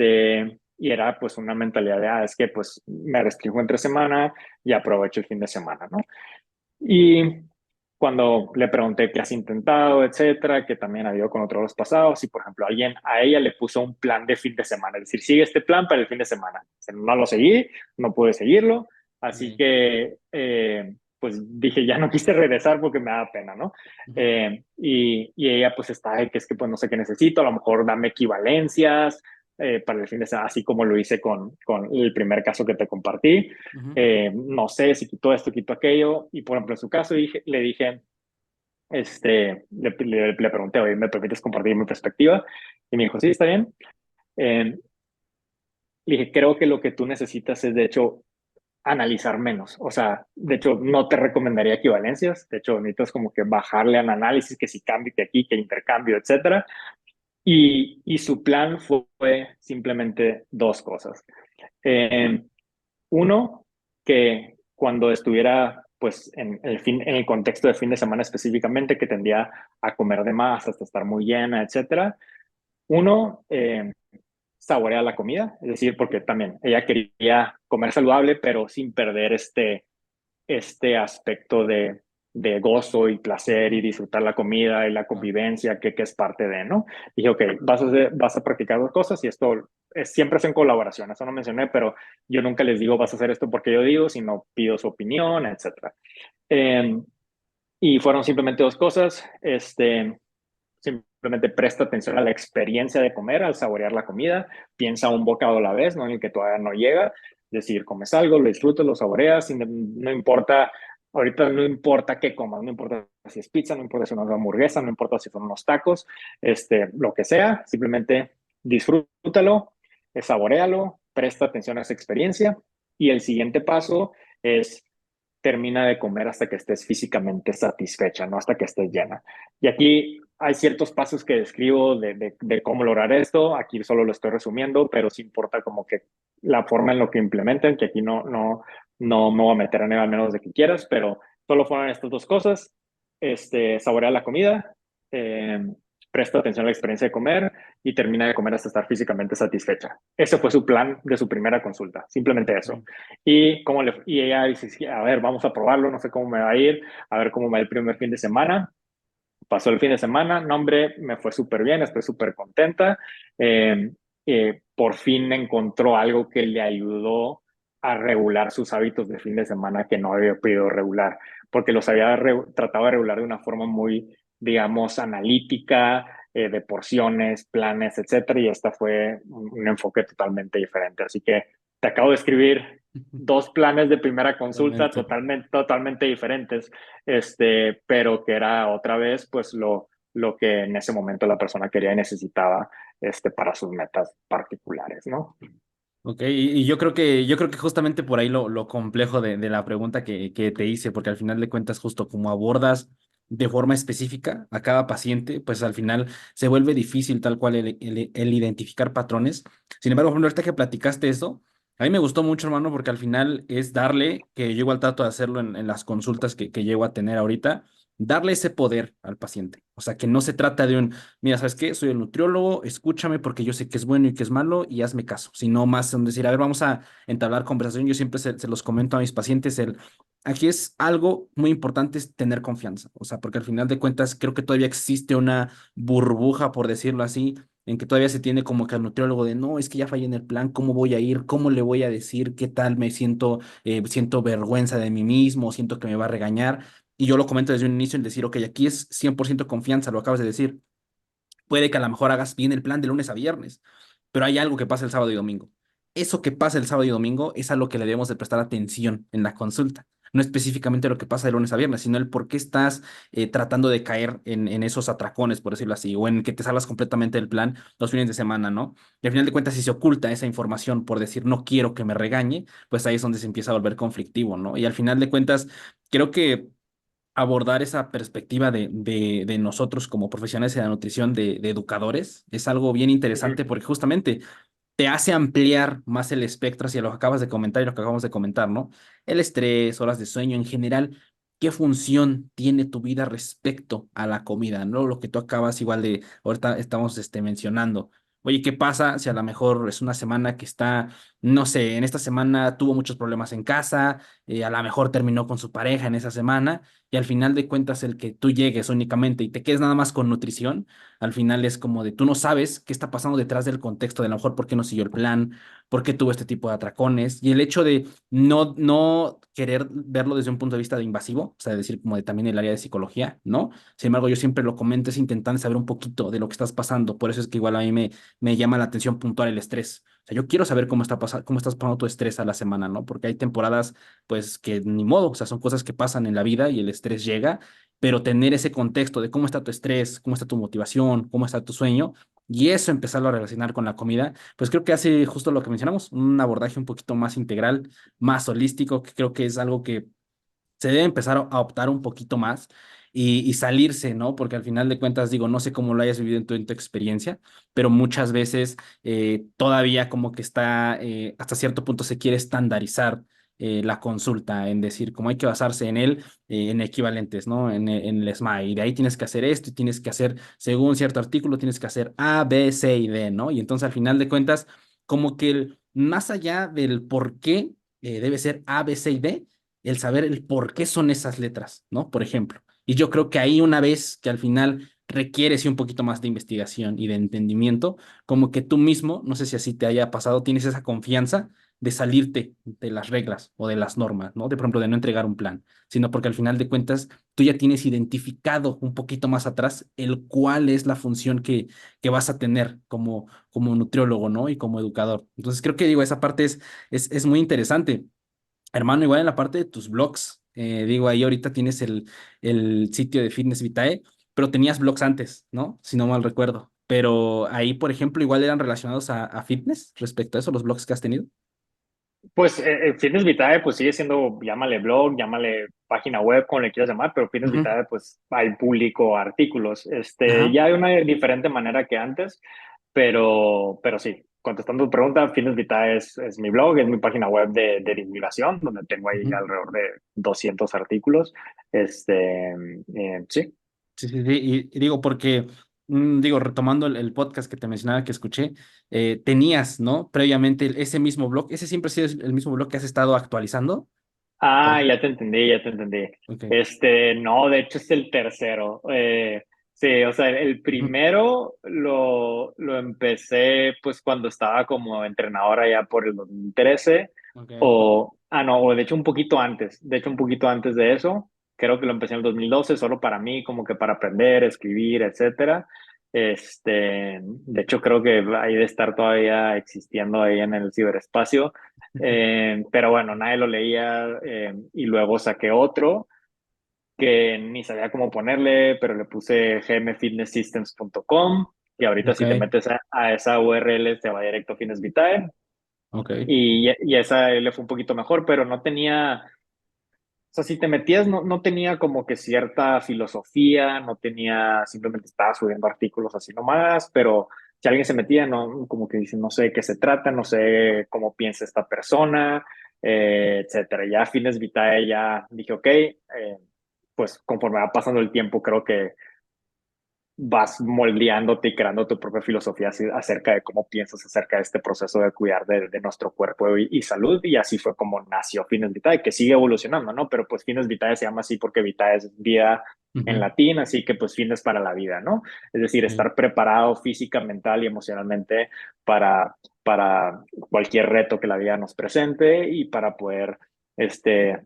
y era pues una mentalidad de, es que pues me restringo entre semana y aprovecho el fin de semana, ¿no? Y cuando le pregunté qué has intentado, etcétera, que también ha habido con otros pasados, y por ejemplo, alguien a ella le puso un plan de fin de semana, es decir, sigue este plan para el fin de semana. No lo seguí, no pude seguirlo, así ok, que pues dije, ya no quise regresar porque me da pena, ¿no? ujú, Y ella pues está de que es que pues no sé qué necesito, a lo mejor dame equivalencias para el fin de semana, así como lo hice con el primer caso que te compartí. ujú, No sé si quitó esto, quitó aquello, y por ejemplo en su caso le dije, le pregunté, oye, ¿me permites compartir mi perspectiva? Y me dijo, sí, está bien. Le dije, creo que lo que tú necesitas es de hecho analizar menos, o sea, de hecho no te recomendaría equivalencias, de hecho necesitas como que bajarle al análisis, que si cambio, que aquí, que intercambio, etcétera. Y su plan fue simplemente dos cosas. Eh, Uno, que cuando estuviera pues en el contexto de fin de semana específicamente, que tendía a comer de más, hasta estar muy llena, etcétera. Uno, saborear la comida, es decir, porque también ella quería comer saludable, pero sin perder este aspecto de gozo y placer y ujú, disfrutar la comida y la claro, convivencia que es parte de, ¿no? Dije, ok, vas a practicar dos cosas y esto siempre es en colaboración, eso no mencioné, pero yo nunca les digo vas a hacer esto porque yo digo, sino pido su opinión, etcétera. Eh, y fueron simplemente dos cosas, simplemente presta atención a la experiencia de comer, al saborear la comida, piensa un bocado a la vez, ¿no? En el que todavía no llega, es decir, comes algo, lo disfrutas, lo saboreas, y no importa, ahorita no importa qué comas, no importa si es pizza, no importa si es una hamburguesa, no importa si son unos tacos, lo que sea, simplemente disfrútalo, saborealo, presta atención a esa experiencia, y el siguiente paso es termina de comer hasta que estés físicamente satisfecha, no hasta que estés llena. Y aquí hay ciertos pasos que describo de cómo lograr esto. Aquí solo lo estoy resumiendo, pero sí importa como que la forma en lo que implementen, que aquí no me voy a meter en al menos de que quieras, pero solo fueron estas dos cosas. Saborea la comida, eh, presta atención a la experiencia de comer y termina de comer hasta estar físicamente satisfecha. Ese fue su plan de su primera consulta, simplemente eso. ok, Y ella dice, sí, a ver, vamos a probarlo, no sé cómo me va a ir, a ver cómo me va el primer fin de semana. Pasó el fin de semana, no hombre, me fue súper bien, estoy súper contenta. Eh, por fin encontró algo que le ayudó a regular sus hábitos de fin de semana que no había podido regular, porque los había tratado de regular de una forma muy, digamos, analítica, de porciones, planes, etcétera, y esta fue un enfoque totalmente diferente. Así que te acabo de escribir dos planes de primera consulta totalmente. totalmente diferentes, pero que era otra vez pues lo que en ese momento la persona quería y necesitaba para sus metas particulares, ¿no? Ok, y yo creo que justamente por ahí lo complejo de la pregunta que te hice, porque al final de cuentas, justo como abordas de forma específica a cada paciente, pues al final se vuelve difícil tal cual el identificar patrones. Sin embargo, por ejemplo, ahorita que platicaste eso, a mí me gustó mucho, hermano, porque al final es darle, que yo igual trato de hacerlo en las consultas que llego a tener ahorita, darle ese poder al paciente. O sea, que no se trata de un mira, ¿sabes qué? Soy el nutriólogo, escúchame porque yo sé que es bueno y que es malo y hazme caso, sino más en decir, a ver, vamos a entablar conversación. Yo siempre se los comento a mis pacientes, aquí es algo muy importante es tener confianza, o sea, porque al final de cuentas creo que todavía existe una burbuja, por decirlo así, en que todavía se tiene como que al nutriólogo de, no, es que ya fallé en el plan, ¿cómo voy a ir? ¿Cómo le voy a decir? ¿Qué tal? Me siento vergüenza de mí mismo, siento que me va a regañar. Y yo lo comento desde un inicio en decir, ok, aquí es 100% confianza, lo acabas de decir. Puede que a lo mejor hagas bien el plan de lunes a viernes, pero hay algo que pasa el sábado y domingo. Eso que pasa el sábado y domingo es a lo que le debemos de prestar atención en la consulta. No específicamente lo que pasa de lunes a viernes, sino el por qué estás tratando de caer en esos atracones, por decirlo así, o en que te salgas completamente del plan los fines de semana, ¿no? Y al final de cuentas, si se oculta esa información por decir no quiero que me regañe, pues ahí es donde se empieza a volver conflictivo, ¿no? Y al final de cuentas, creo que abordar esa perspectiva de nosotros como profesionales de la nutrición, de educadores, es algo bien Ujú, interesante porque justamente te hace ampliar más el espectro hacia lo que acabas de comentar y lo que acabamos de comentar, ¿no? El estrés, horas de sueño en general, ¿qué función tiene tu vida respecto a la comida, ¿no? Lo que tú acabas igual de, ahorita estamos mencionando. Oye, ¿qué pasa si a lo mejor es una semana que está, no sé, en esta semana tuvo muchos problemas en casa, a lo mejor terminó con su pareja en esa semana y al final de cuentas el que tú llegues únicamente y te quedes nada más con nutrición, al final es como de tú no sabes qué está pasando detrás del contexto de a lo mejor por qué no siguió el plan, por qué tuvo este tipo de atracones y el hecho de no querer verlo desde un punto de vista de invasivo, o sea, decir como de también el área de psicología, ¿no? Sin embargo, yo siempre lo comento es intentando saber un poquito de lo que estás pasando, por eso es que igual a mí me llama la atención puntual el estrés. O sea, yo quiero saber cómo está pasando, cómo estás pasando tu estrés a la semana, ¿no? Porque hay temporadas, pues, que ni modo, o sea, son cosas que pasan en la vida y el estrés llega, pero tener ese contexto de cómo está tu estrés, cómo está tu motivación, cómo está tu sueño, y eso empezarlo a relacionar con la comida, pues creo que hace justo lo que mencionamos, un abordaje un poquito más integral, más holístico, que creo que es algo que se debe empezar a optar un poquito más y salirse, ¿no? Porque al final de cuentas, digo, no sé cómo lo hayas vivido en tu experiencia, pero muchas veces todavía como que está, hasta cierto punto se quiere estandarizar la consulta, en decir, como hay que basarse en él, en equivalentes, ¿no? En el SMART, y de ahí tienes que hacer esto y tienes que hacer, según cierto artículo, tienes que hacer A, B, C y D, ¿no? Y entonces al final de cuentas, como que más allá del por qué debe ser A, B, C y D, el saber el por qué son esas letras, ¿no? Por ejemplo. Y yo creo que ahí una vez que al final requiere sí un poquito más de investigación y de entendimiento, como que tú mismo, no sé si así te haya pasado, tienes esa confianza de salirte de las reglas o de las normas, ¿no? De, por ejemplo, de no entregar un plan, sino porque al final de cuentas tú ya tienes identificado un poquito más atrás el cuál es la función que vas a tener como nutriólogo, ¿no? Y como educador. Entonces creo que digo, esa parte es muy interesante. Hermano, igual en la parte de tus blogs, digo, ahí ahorita tienes el sitio de Fitness Vitae, pero tenías blogs antes, ¿no? Si no mal recuerdo. Pero ahí, por ejemplo, igual eran relacionados a fitness respecto a eso, los blogs que has tenido. Pues Fitness Vitae pues sigue siendo, llámale blog, llámale página web, como le quieras llamar, pero Fitness Ujú. Vitae pues hay público artículos. Ajá, Ya hay una diferente manera que antes, pero sí, contestando tu pregunta, Fitness Vitae es mi blog, es mi página web de divulgación, donde tengo ahí ujú. alrededor de 200 artículos. Sí. Sí, sí, sí. Y digo, porque, digo, retomando el podcast que te mencionaba que escuché, tenías, ¿no? Previamente ese mismo blog, ese siempre ha sido el mismo blog que has estado actualizando. Ah, Por- ya te entendí, ya te entendí. Ok. No, de hecho es el tercero. Sí, o sea, el Ujú. primero lo empecé pues cuando estaba como entrenador allá por el 2013 Ok. no, o de hecho un poquito antes, de hecho un poquito antes de eso, creo que lo empecé en el 2012 solo para mí, como que para aprender, escribir, etcétera. De hecho creo que hay de estar todavía existiendo ahí en el ciberespacio. Pero bueno, nadie lo leía y luego saqué otro que ni sabía cómo ponerle, pero le puse gmfitnesssystems.com y ahorita Ok. si te metes a esa URL te va directo a Fitness Vitae Ok. y esa le fue un poquito mejor, pero no tenía, o sea, si te metías no tenía como que cierta filosofía, no tenía, simplemente estaba subiendo artículos así nomás, pero si alguien se metía, no, como que dice, no sé de qué se trata, no sé cómo piensa esta persona, etcétera. Ya a Fines Vitae ya dije, ok, pues conforme va pasando el tiempo, creo que vas moldeándote y creando tu propia filosofía acerca de cómo piensas acerca de este proceso de cuidar de nuestro cuerpo y salud. Y así fue como nació Fines Vitae, que sigue evolucionando, ¿no? Pero pues Fines Vitae se llama así porque Vitae es vida en Ujú. latín, así que pues fines para la vida, ¿no? Es decir, Ok. estar preparado física, mental y emocionalmente para cualquier reto que la vida nos presente y para poder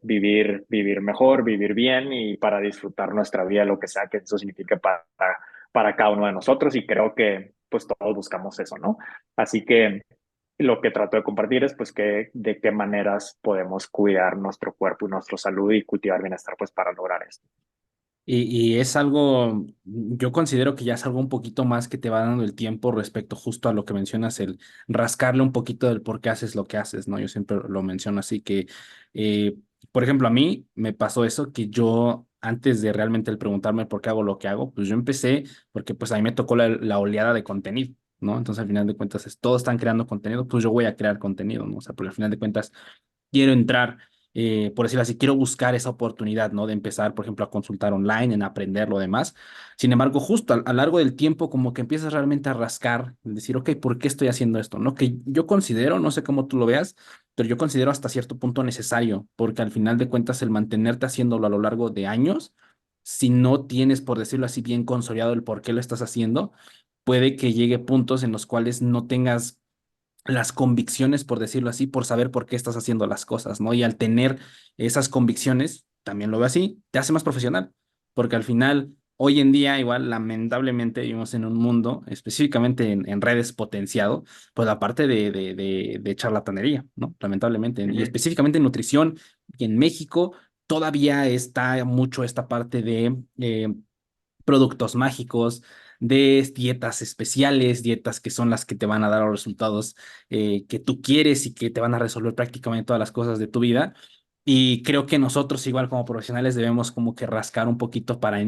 vivir mejor, vivir bien y para disfrutar nuestra vida, lo que sea que eso signifique para cada uno de nosotros y creo que pues todos buscamos eso, ¿no? Así que lo que trato de compartir es pues que de qué maneras podemos cuidar nuestro cuerpo y nuestra salud y cultivar bienestar pues para lograr esto. Y es algo, yo considero que ya es algo un poquito más que te va dando el tiempo respecto justo a lo que mencionas, el rascarle un poquito del por qué haces lo que haces, ¿no? Yo siempre lo menciono así que, por ejemplo, a mí me pasó eso, que yo antes de realmente el preguntarme por qué hago lo que hago, pues yo empecé porque pues a mí me tocó la oleada de contenido, ¿no? Entonces al final de cuentas todos están creando contenido, pues yo voy a crear contenido, ¿no? O sea, porque al final de cuentas quiero entrar, por decirlo así, quiero buscar esa oportunidad, ¿no? De empezar, por ejemplo, a consultar online, en aprender lo demás. Sin embargo, justo a lo largo del tiempo, como que empiezas realmente a rascar, decir, ok, ¿por qué estoy haciendo esto? ¿No? Que yo considero, no sé cómo tú lo veas, pero yo considero hasta cierto punto necesario, porque al final de cuentas el mantenerte haciéndolo a lo largo de años, si no tienes, por decirlo así, bien consolidado el por qué lo estás haciendo, puede que llegue puntos en los cuales no tengas las convicciones, por decirlo así, por saber por qué estás haciendo las cosas, ¿no? Y al tener esas convicciones, también lo veo así, te hace más profesional, porque al final, hoy en día, igual, lamentablemente, vivimos en un mundo, específicamente en redes potenciado, pues la parte de charlatanería, ¿no? Lamentablemente, y Ujú, específicamente en nutrición, que en México todavía está mucho esta parte de productos mágicos, de dietas especiales, dietas que son las que te van a dar los resultados que tú quieres y que te van a resolver prácticamente todas las cosas de tu vida. Y creo que nosotros, igual como profesionales, debemos como que rascar un poquito para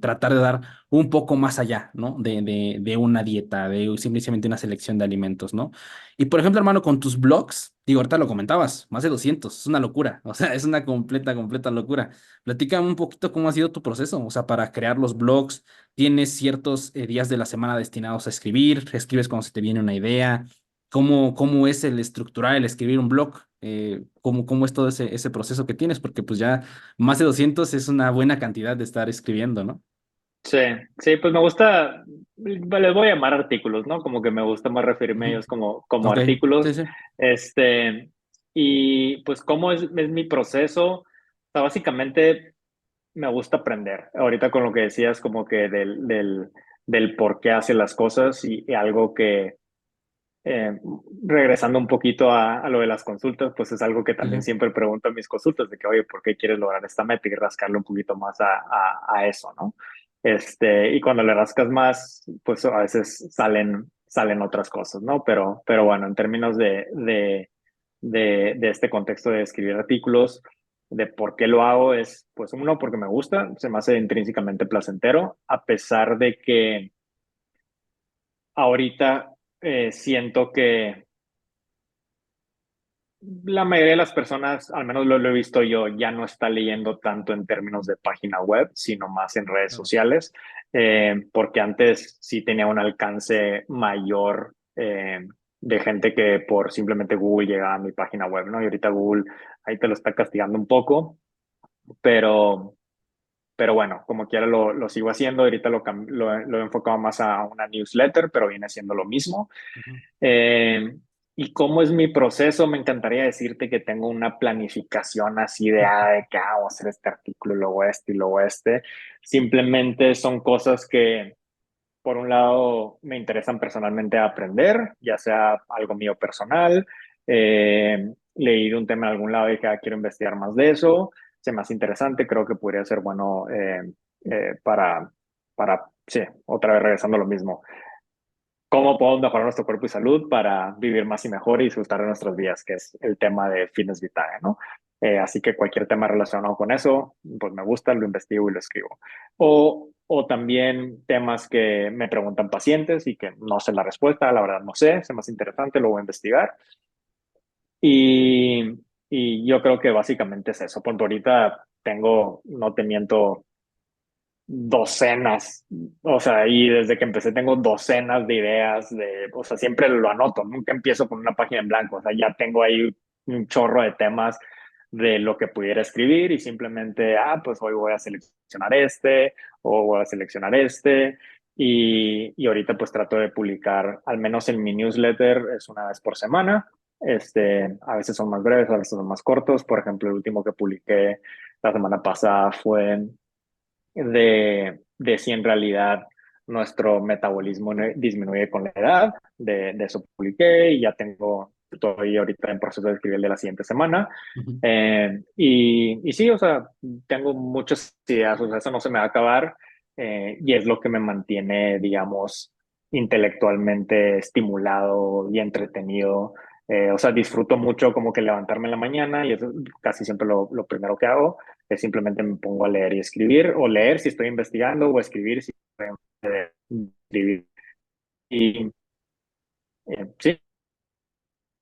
tratar de dar un poco más allá, ¿no? De una dieta, de simplemente una selección de alimentos, ¿no? Y por ejemplo, hermano, con tus blogs, digo, ahorita lo comentabas, más de 200 es una locura, o sea, es una completa locura. Platícame un poquito cómo ha sido tu proceso, o sea, para crear los blogs, ¿tienes ciertos días de la semana destinados a escribir? ¿Escribes cuando se te viene una idea? ¿Cómo es el estructurar, el escribir un blog? ¿Cómo es todo ese proceso que tienes? Porque pues ya más de 200 es una buena cantidad de estar escribiendo, ¿no? sí, sí, pues me gusta, les voy a llamar artículos, ¿no? Como que me gusta más referirme a Ujú. ellos como Ok, sí, artículos. sí. Este, y pues cómo es mi proceso. O sea, básicamente me gusta aprender. Ahorita con lo que decías, como que del por qué hace las cosas y algo que, eh, regresando un poquito a lo de las consultas, pues es algo que Sí, también sí. siempre pregunto a mis consultas, de que, oye, ¿por qué quieres lograr esta meta? Y rascarle un poquito más a eso, ¿no? Y cuando le rascas más, pues a veces salen otras cosas, ¿no? Pero bueno, en términos de este contexto de escribir artículos, de por qué lo hago es, pues uno, porque me gusta, se me hace intrínsecamente placentero, a pesar de que ahorita siento que la mayoría de las personas, al menos lo he visto yo, ya no está leyendo tanto en términos de página web, sino más en redes Claro. sociales, porque antes sí tenía un alcance mayor de gente que por simplemente Google llegaba a mi página web, ¿no? Y ahorita Google ahí te lo está castigando un poco, pero, pero bueno, como quiera lo sigo haciendo, ahorita lo he enfocado más a una newsletter, pero viene siendo lo mismo. Ujú, Eh, ¿Y cómo es mi proceso? Me encantaría decirte que tengo una planificación así de que vamos a hacer este artículo, luego este y luego este. Simplemente son cosas que, por un lado, me interesan personalmente aprender, ya sea algo mío personal, leí un tema en algún lado y que quiero investigar más de eso, se me hace interesante, creo que podría ser bueno para, sí, otra vez regresando a lo mismo, cómo podemos mejorar nuestro cuerpo y salud para vivir más y mejor y disfrutar de nuestras vidas, que es el tema de Fitness Vitae, ¿no? Así que cualquier tema relacionado con eso, pues me gusta, lo investigo y lo escribo. O también temas que me preguntan pacientes y que no sé la respuesta, la verdad no sé, es más interesante, lo voy a investigar. Y, y yo creo que básicamente es eso. Por ahorita tengo, no te miento, docenas, o sea, y desde que empecé tengo docenas de ideas, o sea, siempre lo anoto, nunca empiezo con una página en blanco, o sea, ya tengo ahí un chorro de temas de lo que pudiera escribir y simplemente, pues hoy voy a seleccionar este o voy a seleccionar este y ahorita pues trato de publicar, al menos en mi newsletter, es una vez por semana. A veces son más breves, a veces son más cortos. Por ejemplo, el último que publiqué la semana pasada fue de si en realidad nuestro metabolismo disminuye con la edad. De eso publiqué y ya estoy ahorita en proceso de escribir el de la siguiente semana. ujú. Y sí, o sea, tengo muchas ideas, o sea, eso no se me va a acabar y es lo que me mantiene, digamos, intelectualmente estimulado y entretenido. O sea, disfruto mucho como que levantarme en la mañana y eso es casi siempre lo primero que hago simplemente me pongo a leer y escribir, o leer si estoy investigando, o escribir si estoy escribir. Y sí.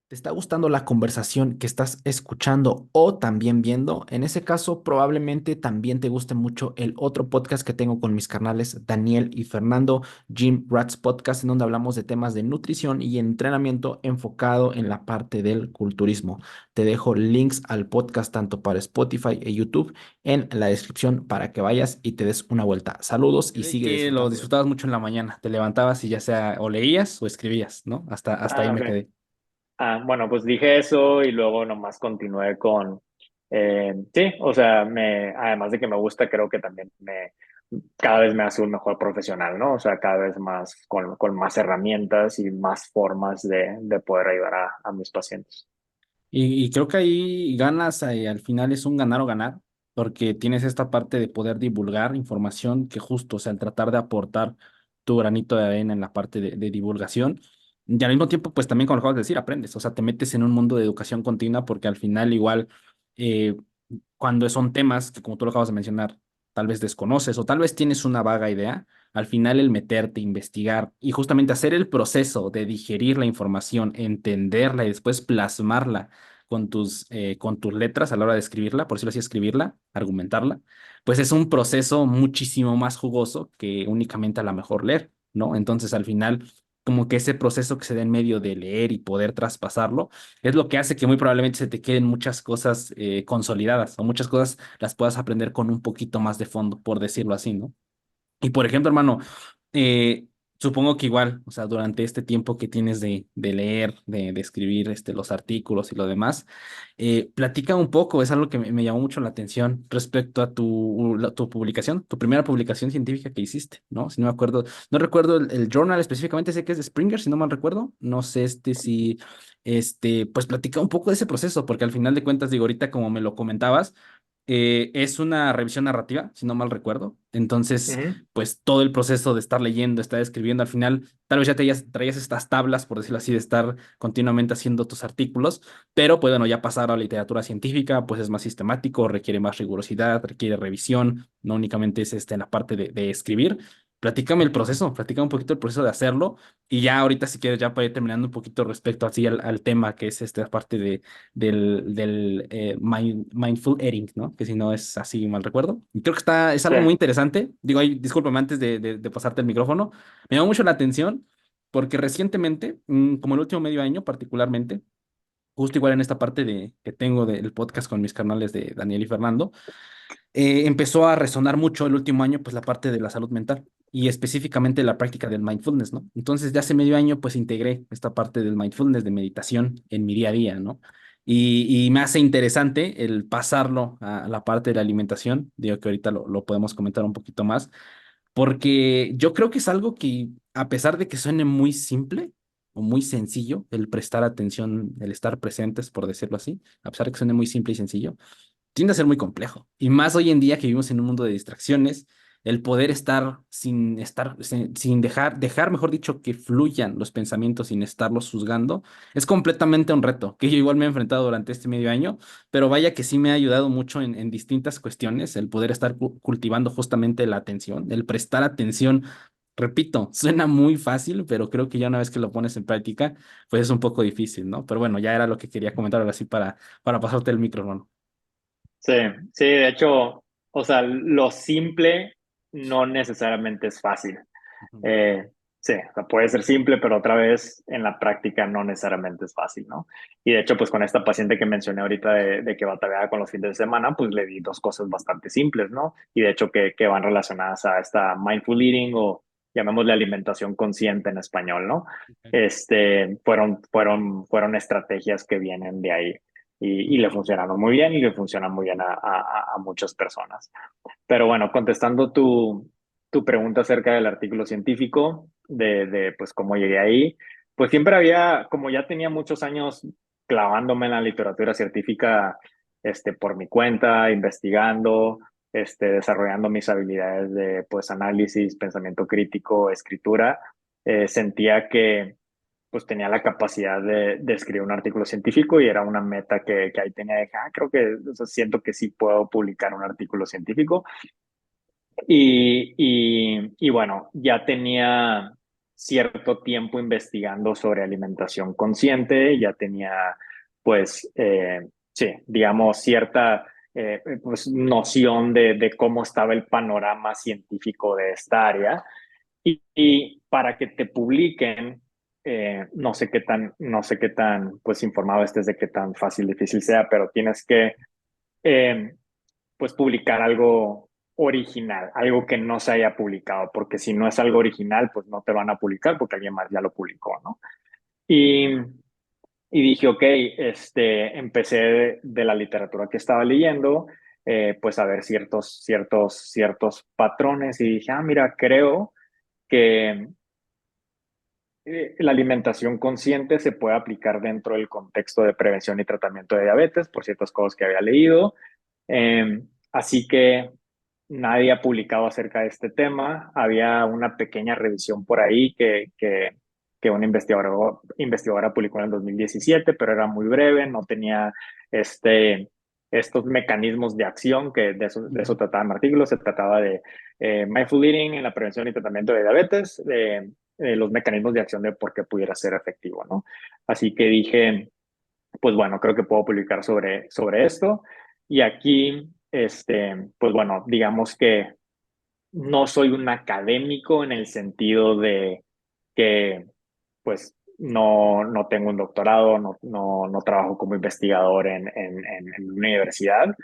¿Te está gustando la conversación que estás escuchando o también viendo? En ese caso, probablemente también te guste mucho el otro podcast que tengo con mis carnales Daniel y Fernando, Gym Rats Podcast, en donde hablamos de temas de nutrición y entrenamiento enfocado en la parte del culturismo. Te dejo links al podcast tanto para Spotify y YouTube en la descripción para que vayas y te des una vuelta. Saludos y sigue que lo disfrutabas mucho en la mañana. Te levantabas y ya sea o leías o escribías, ¿no? Hasta ahí Ah, me ok. quedé. Bueno, pues dije eso y luego nomás continué con, sí, o sea, además de que me gusta, creo que también cada vez me hace un mejor profesional, ¿no? O sea, cada vez más, con más herramientas y más formas de poder ayudar a mis pacientes. Y creo que ahí ganas, al final es un ganar o ganar, porque tienes esta parte de poder divulgar información que justo, o sea, al tratar de aportar tu granito de arena en la parte de divulgación, y al mismo tiempo, pues también, como lo acabas de decir, aprendes, o sea, te metes en un mundo de educación continua, porque al final igual, eh, cuando son temas que, como tú lo acabas de mencionar, tal vez desconoces o tal vez tienes una vaga idea, al final el meterte, investigar y justamente hacer el proceso de digerir la información, entenderla y después plasmarla con tus letras a la hora de escribirla, por decirlo así, escribirla, argumentarla, pues es un proceso muchísimo más jugoso que únicamente a la mejor leer, ¿no? Entonces, al final, como que ese proceso que se da en medio de leer y poder traspasarlo, es lo que hace que muy probablemente se te queden muchas cosas consolidadas o muchas cosas las puedas aprender con un poquito más de fondo, por decirlo así, ¿no? Y por ejemplo, hermano, eh, supongo que igual, o sea, durante este tiempo que tienes de leer, de escribir los artículos y lo demás, platica un poco, es algo que me llamó mucho la atención respecto a tu publicación, tu primera publicación científica que hiciste, ¿no? Si no me acuerdo, no recuerdo el journal específicamente, sé que es de Springer, si no mal recuerdo, no sé si, pues platica un poco de ese proceso, porque al final de cuentas, digo, ahorita como me lo comentabas, es una revisión narrativa, si no mal recuerdo. Entonces, Ujú. pues todo el proceso de estar leyendo, estar escribiendo, al final, tal vez ya traías estas tablas, por decirlo así, de estar continuamente haciendo tus artículos, pero pues bueno, ya pasar a la literatura científica, pues es más sistemático, requiere más rigurosidad, requiere revisión, no únicamente es en la parte de escribir. Platícame el proceso, platícame un poquito el proceso de hacerlo y ya ahorita si quieres ya para ir terminando un poquito respecto así al tema que es esta parte del mindful eating, ¿no? Que si no es así mal recuerdo. Y creo que es Sí. algo muy interesante. Digo, ahí, discúlpame antes de pasarte el micrófono. Me llamó mucho la atención porque recientemente, como el último medio año particularmente, justo igual en esta parte que tengo del podcast con mis canales de Daniel y Fernando, empezó a resonar mucho el último año, pues la parte de la salud mental y específicamente la práctica del mindfulness, ¿no? Entonces, ya hace medio año, pues integré esta parte del mindfulness, de meditación en mi día a día, ¿no? Y me hace interesante el pasarlo a la parte de la alimentación, digo que ahorita lo podemos comentar un poquito más, porque yo creo que es algo que, a pesar de que suene muy simple o muy sencillo, el prestar atención, el estar presentes, por decirlo así, a pesar de que suene muy simple y sencillo, tiende a ser muy complejo. Y más hoy en día que vivimos en un mundo de distracciones, el poder sin dejar, mejor dicho, que fluyan los pensamientos sin estarlos juzgando, es completamente un reto que yo igual me he enfrentado durante este medio año, pero vaya que sí me ha ayudado mucho en distintas cuestiones, el poder estar cultivando justamente la atención, el prestar atención. Repito, suena muy fácil, pero creo que ya una vez que lo pones en práctica, pues es un poco difícil, ¿no? Pero bueno, ya era lo que quería comentar ahora sí para pasarte el micrófono. Sí, sí, de hecho, o sea, lo simple no necesariamente es fácil. Ujú. Eh, sí, o sea, puede ser simple, pero otra vez en la práctica no necesariamente es fácil, ¿no? Y de hecho, pues con esta paciente que mencioné ahorita de que batallaba con los fines de semana, pues le di dos cosas bastante simples, ¿no? Y de hecho que van relacionadas a esta mindful eating o llamémosle alimentación consciente en español, ¿no? Ok. Fueron estrategias que vienen de ahí y le funcionaron muy bien y le funcionan muy bien a muchas personas. Pero bueno, contestando tu pregunta acerca del artículo científico, pues cómo llegué ahí, pues siempre había, como ya tenía muchos años clavándome en la literatura científica, por mi cuenta, investigando, desarrollando mis habilidades de, pues, análisis, pensamiento crítico, escritura, sentía que pues tenía la capacidad de escribir un artículo científico y era una meta que ahí tenía. Dije, creo que, o sea, siento que sí puedo publicar un artículo científico. Y bueno, ya tenía cierto tiempo investigando sobre alimentación consciente, ya tenía, pues, sí, digamos, cierta pues, noción de cómo estaba el panorama científico de esta área. Y para que te publiquen, no sé qué tan, pues, informado estés de qué tan fácil, difícil sea, pero tienes que eh, pues publicar algo original, algo que no se haya publicado, porque si no es algo original, pues no te van a publicar porque alguien más ya lo publicó, ¿no? Y, y dije, ok, empecé de la literatura que estaba leyendo, pues a ver ciertos patrones y dije, mira, creo que la alimentación consciente se puede aplicar dentro del contexto de prevención y tratamiento de diabetes por ciertas cosas que había leído. Así que nadie ha publicado acerca de este tema. Había una pequeña revisión por ahí que una investigadora publicó en el 2017, pero era muy breve, no tenía estos mecanismos de acción que de eso Ujú. trataba el artículo. Se trataba de mindful eating en la prevención y tratamiento de diabetes, los mecanismos de acción de por qué pudiera ser efectivo, ¿no? Así que dije, pues bueno, creo que puedo publicar sobre esto. Y aquí, pues bueno, digamos que no soy un académico en el sentido de que, pues, no tengo un doctorado, no trabajo como investigador en una universidad,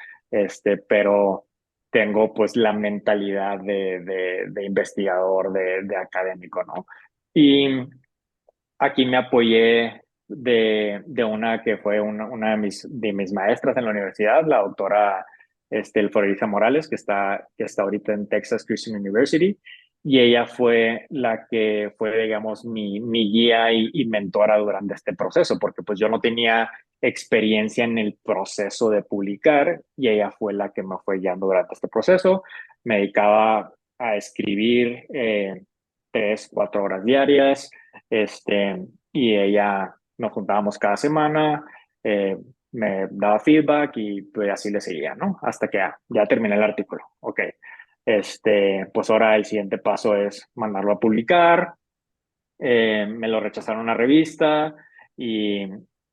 pero tengo pues la mentalidad de investigador, de académico, ¿no? Y aquí me apoyé de una que fue una de mis maestras en la universidad, la doctora Florida Morales, que está ahorita en Texas Christian University, y ella fue la que fue, digamos, mi guía y mentora durante este proceso, porque pues yo no tenía experiencia en el proceso de publicar, y ella fue la que me fue guiando durante este proceso. Me dedicaba a escribir 3, 4 horas diarias, y ella nos juntábamos cada semana, eh, me daba feedback y pues así le seguía, ¿no? Hasta que ya terminé el artículo. Ok. Pues ahora el siguiente paso es mandarlo a publicar. Me lo rechazaron una revista y,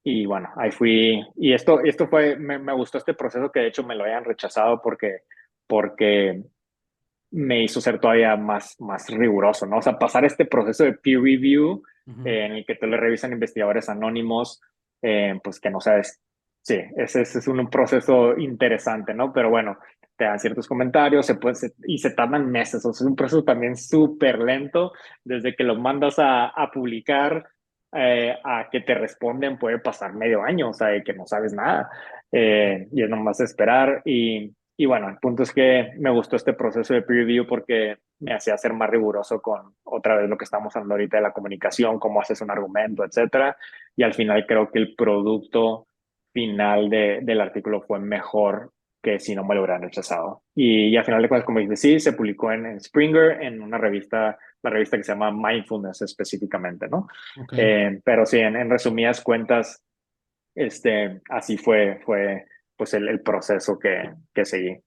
y bueno, ahí fui. Y esto fue, me gustó este proceso que de hecho me lo hayan rechazado porque me hizo ser todavía más riguroso, ¿no? O sea, pasar este proceso de peer review Ujú. en el que te lo revisan investigadores anónimos, pues que no sabes, sí, ese es un proceso interesante, ¿no? Pero bueno, te dan ciertos comentarios y se tardan meses, o sea, es un proceso también súper lento, desde que lo mandas a publicar a que te responden puede pasar medio año, o sea, de que no sabes nada, y es nomás esperar. Y bueno, el punto es que me gustó este proceso de peer review porque me hacía ser más riguroso con otra vez lo que estamos hablando ahorita de la comunicación, cómo haces un argumento, etcétera. Y al final creo que el producto final del artículo fue mejor que si no me lo hubieran rechazado. Y al final de cuentas, como dices, sí, se publicó en Springer, en una revista, la revista que se llama Mindfulness específicamente, ¿no? Ok. Pero sí, en resumidas cuentas, así fue pues el proceso que seguí.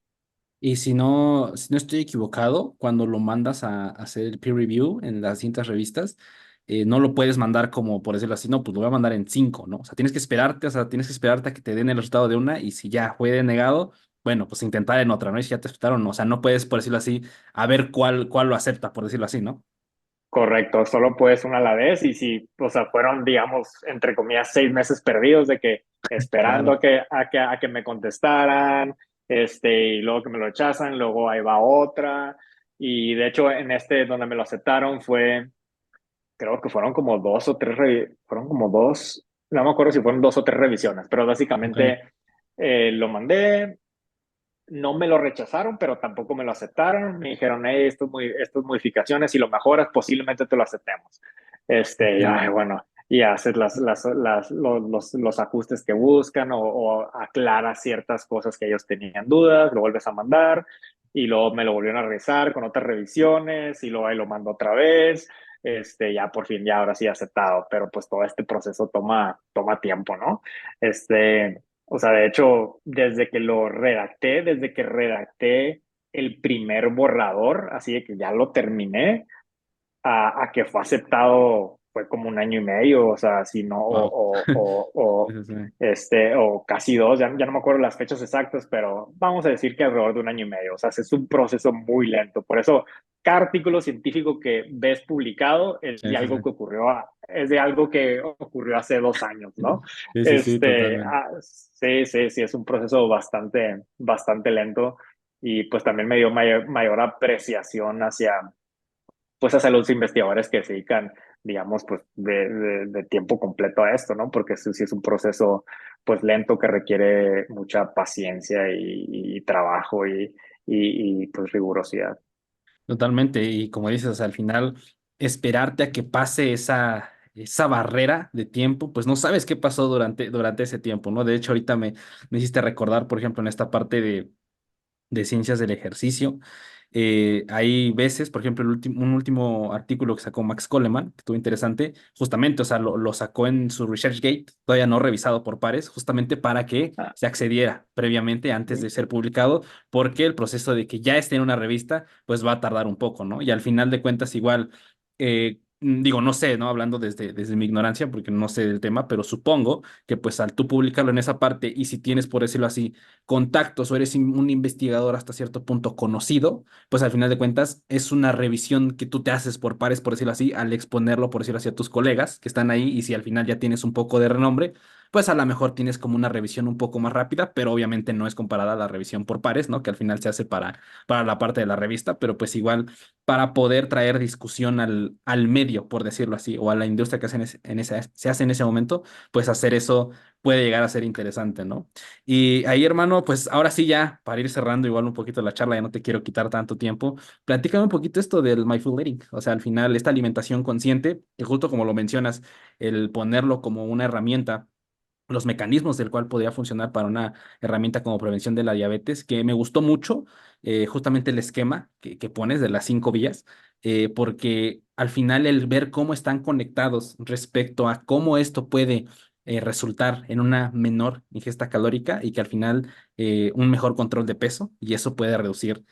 Y si no estoy equivocado, cuando lo mandas a hacer el peer review en las distintas revistas, no lo puedes mandar como, por decirlo así, no, pues lo voy a mandar en cinco, ¿no? O sea, tienes que esperarte, o sea, tienes que esperarte a que te den el resultado de una y si ya fue denegado, bueno, pues intentar en otra, ¿no? Y si ya te aceptaron, no, o sea, no puedes, por decirlo así, a ver cuál lo acepta, por decirlo así, ¿no? Correcto, solo puedes una a la vez y si, o sea, fueron, digamos, entre comillas, 6 meses perdidos de que esperando Claro. a que me contestaran, y luego que me lo rechazan, luego ahí va otra. Y de hecho, en donde me lo aceptaron creo que fueron como fueron como dos, no me acuerdo si fueron 2 o 3 revisiones, pero Ok. básicamente lo mandé. No me lo rechazaron, pero tampoco me lo aceptaron. Me dijeron, hey, estas modificaciones, si lo mejoras, posiblemente te lo aceptemos. Entiendo. Bueno, y haces los ajustes que buscan o aclaras ciertas cosas que ellos tenían dudas, lo vuelves a mandar y luego me lo volvieron a revisar con otras revisiones y luego ahí lo mando otra vez. ya por fin, ya ahora sí aceptado, pero pues todo este proceso toma tiempo, ¿no? O sea, de hecho, desde que redacté el primer borrador, así de que ya lo terminé, a que fue aceptado fue como un año y medio, o sea, si no, Wow. o casi dos, ya no me acuerdo las fechas exactas, pero vamos a decir que alrededor de un año y medio, o sea, es un proceso muy lento, por eso cada artículo científico que ves publicado Sí, sí, sí. es de algo que ocurrió hace 2 años, ¿no? Sí, sí, sí, totalmente. Sí, sí, sí, es un proceso bastante lento y pues también me dio mayor apreciación pues hacia los investigadores que se dedican, digamos, pues de tiempo completo a esto, ¿no? Porque sí es un proceso pues lento que requiere mucha paciencia y trabajo pues rigurosidad. Totalmente. Y como dices, o sea, al final, esperarte a que pase esa barrera de tiempo, pues no sabes qué pasó durante ese tiempo, ¿no? De hecho, ahorita me hiciste recordar, por ejemplo, en esta parte de ciencias del ejercicio. Hay veces, por ejemplo, un último artículo que sacó Max Coleman, que estuvo interesante, justamente, o sea, lo sacó en su ResearchGate, todavía no revisado por pares, justamente para que Ah, se accediera previamente antes de ser publicado, porque el proceso de que ya esté en una revista, pues va a tardar un poco, ¿no? Y al final de cuentas, igual, digo, no sé, ¿no? Hablando desde mi ignorancia, porque no sé del tema, pero supongo que pues al tú publicarlo en esa parte y si tienes, por decirlo así, contactos o eres un investigador hasta cierto punto conocido, pues al final de cuentas es una revisión que tú te haces por pares, por decirlo así, al exponerlo, por decirlo así, a tus colegas que están ahí y si al final ya tienes un poco de renombre, pues a lo mejor tienes como una revisión un poco más rápida, pero obviamente no es comparada a la revisión por pares, ¿no? Que al final se hace para la parte de la revista, pero pues igual para poder traer discusión al medio, por decirlo así, o a la industria que hacen se hace en ese momento, pues hacer eso puede llegar a ser interesante, ¿no? Y ahí, hermano, pues ahora sí ya, para ir cerrando igual un poquito la charla, ya no te quiero quitar tanto tiempo, platícame un poquito esto del mindful eating, o sea, al final esta alimentación consciente, que justo como lo mencionas, el ponerlo como una herramienta, los mecanismos del cual podría funcionar para una herramienta como prevención de la diabetes, que me gustó mucho, justamente el esquema que pones de las 5 vías, porque al final el ver cómo están conectados respecto a cómo esto puede resultar en una menor ingesta calórica y que al final un mejor control de peso y eso puede reducir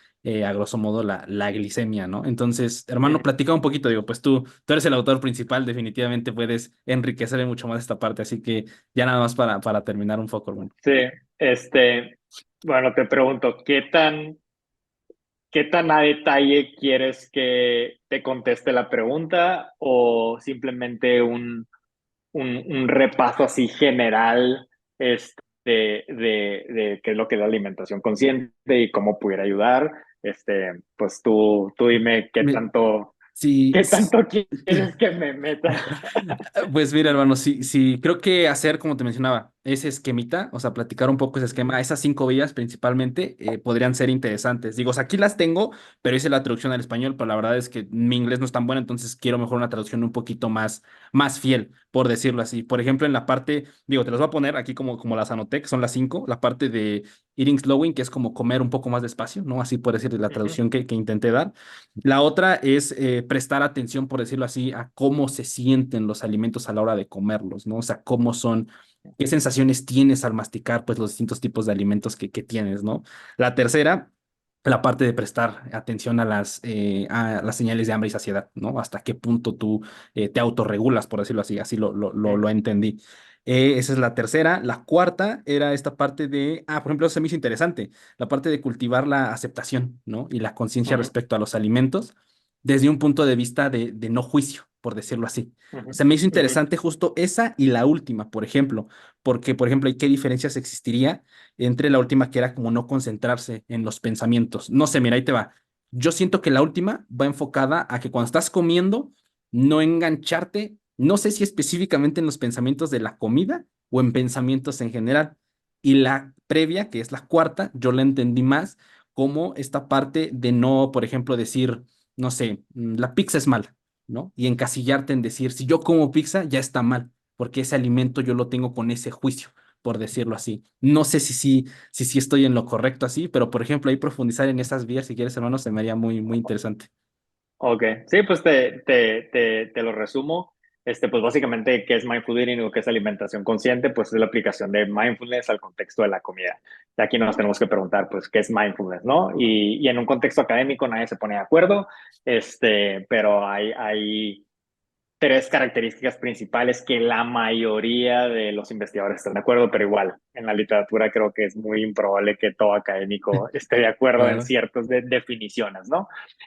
a grosso modo la glicemia, ¿no? Entonces, hermano, mm, platica un poquito, digo, pues tú eres el autor principal, definitivamente puedes enriquecer mucho más esta parte, así que ya nada más para terminar un foco, hermano. sí, bueno, te pregunto, ¿qué tan a detalle quieres que te conteste la pregunta o simplemente un repaso así general de qué es lo que es la alimentación consciente y cómo pudiera ayudar? Pues tú dime Me- qué sí, tanto quieres que me meta. pues mira, hermano, sí, sí, creo que hacer, como te mencionaba, ese esquemita, o sea, platicar un poco ese esquema, esas 5 vías principalmente podrían ser interesantes. Digo, o sea, aquí las tengo, pero hice la traducción al español, pero la verdad es que mi inglés no es tan bueno, entonces quiero mejor una traducción un poquito más fiel, por decirlo así. Por ejemplo, en la parte, digo, te las voy a poner aquí como las anoté, que son las 5, la parte de eating slowing, que es como comer un poco más despacio, ¿no? Así por decir la Ujú, traducción que intenté dar. La otra es prestar atención, por decirlo así, a cómo se sienten los alimentos a la hora de comerlos, ¿no? O sea, cómo son, qué sensaciones tienes al masticar, pues, los distintos tipos de alimentos que tienes, ¿no? La tercera, la parte de prestar atención a las señales de hambre y saciedad, ¿no? Hasta qué punto tú te autorregulas, por decirlo así, así lo ujú, entendí. Esa es la tercera. La cuarta era esta parte por ejemplo, eso se me hizo interesante la parte de cultivar la aceptación, ¿no? Y la conciencia ujú, respecto a los alimentos desde un punto de vista de no juicio, por decirlo así. ujú, Se me hizo ujú, interesante justo esa y la última, por ejemplo, porque, por ejemplo, ¿qué diferencias existiría entre la última que era como no concentrarse en los pensamientos? No sé, mira, ahí te va. Yo siento que la última va enfocada a que cuando estás comiendo, no engancharte, no sé si específicamente en los pensamientos de la comida o en pensamientos en general. Y la previa, que es la cuarta, yo la entendí más como esta parte de no, por ejemplo, decir, no sé, la pizza es mala, ¿no? Y encasillarte en decir, si yo como pizza, ya está mal, porque ese alimento yo lo tengo con ese juicio, por decirlo así. No sé si estoy en lo correcto así, pero por ejemplo, ahí profundizar en esas vías, si quieres, hermano, se me haría muy, muy interesante. Ok, sí, pues te lo resumo. Pues básicamente, ¿qué es mindful eating o qué es alimentación consciente? Pues es la aplicación de mindfulness al contexto de la comida. Y aquí nos tenemos que preguntar, pues, ¿qué es mindfulness, no? Y en un contexto académico nadie se pone de acuerdo, pero hay tres características principales que la mayoría de los investigadores están de acuerdo, pero igual en la literatura creo que es muy improbable que todo académico esté de acuerdo en Claro. ciertas definiciones, ¿no?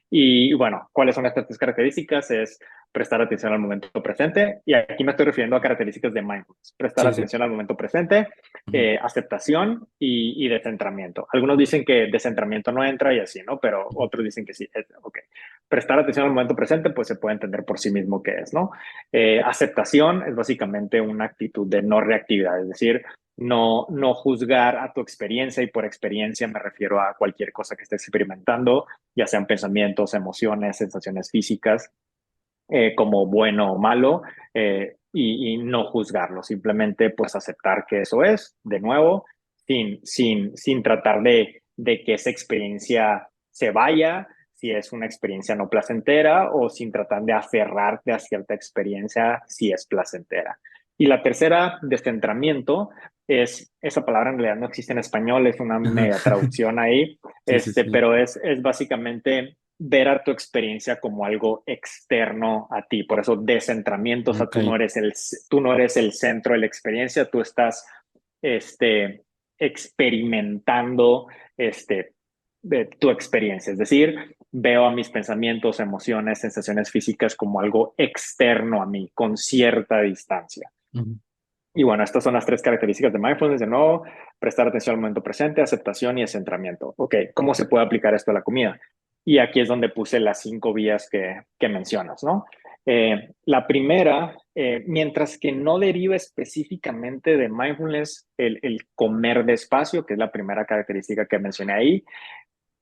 Y bueno, ¿cuáles son estas tres características? Es prestar atención al momento presente, y aquí me estoy refiriendo a características de mindfulness. Prestar Sí, sí. atención al momento presente, Ujú. aceptación y descentramiento. Algunos dicen que descentramiento no entra y así, ¿no? Pero otros dicen que sí. Ok. Prestar atención al momento presente, pues se puede entender por sí mismo qué es, ¿no? Aceptación es básicamente una actitud de no reactividad, es decir, no juzgar a tu experiencia, y por experiencia me refiero a cualquier cosa que estés experimentando, ya sean pensamientos, emociones, sensaciones físicas, como bueno o malo, y no juzgarlo, simplemente pues aceptar que eso es, de nuevo, sin tratar de que esa experiencia se vaya, si es una experiencia no placentera, o sin tratar de aferrarte a cierta experiencia si es placentera. Y la tercera, descentramiento, esa palabra en realidad no existe en español, es una Ajá. media traducción ahí, Sí, sí, sí. pero es básicamente ver a tu experiencia como algo externo a ti. Por eso descentramiento, o sea, Ok. tú no eres el centro de la experiencia, tú estás este, experimentando de tu experiencia. Es decir, veo a mis pensamientos, emociones, sensaciones físicas como algo externo a mí, con cierta distancia. Ujú. Y bueno, estas son las tres características de mindfulness. De nuevo, prestar atención al momento presente, aceptación y centramiento. Ok, ¿cómo se puede aplicar esto a la comida? Y aquí es donde puse las 5 vías que mencionas, ¿no? La primera, mientras que no deriva específicamente de mindfulness el comer despacio, que es la primera característica que mencioné ahí,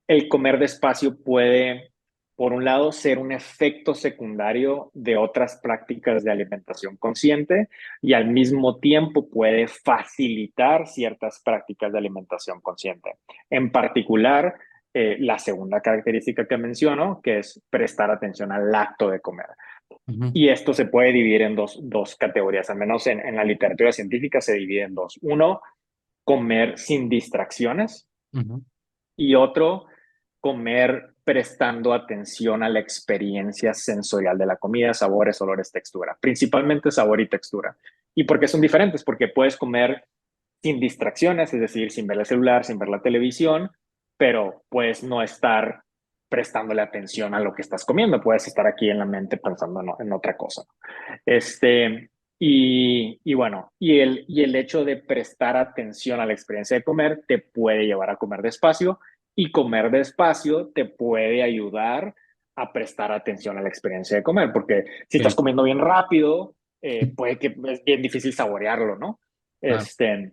el comer despacio puede, por un lado, ser un efecto secundario de otras prácticas de alimentación consciente, y al mismo tiempo puede facilitar ciertas prácticas de alimentación consciente. En particular, la segunda característica que menciono, que es prestar atención al acto de comer. Ujú. Y esto se puede dividir en dos categorías, al menos en la literatura científica se divide en dos. Uno, comer sin distracciones, Ujú. y otro, comer prestando atención a la experiencia sensorial de la comida, sabores, olores, textura, principalmente sabor y textura. ¿Y por qué son diferentes? Porque puedes comer sin distracciones, es decir, sin ver el celular, sin ver la televisión, pero puedes no estar prestándole atención a lo que estás comiendo, puedes estar aquí en la mente pensando en otra cosa. Y bueno, y el hecho de prestar atención a la experiencia de comer te puede llevar a comer despacio, y comer despacio te puede ayudar a prestar atención a la experiencia de comer, porque si estás Ok. comiendo bien rápido, puede que es bien difícil saborearlo, ¿no? Claro. Este,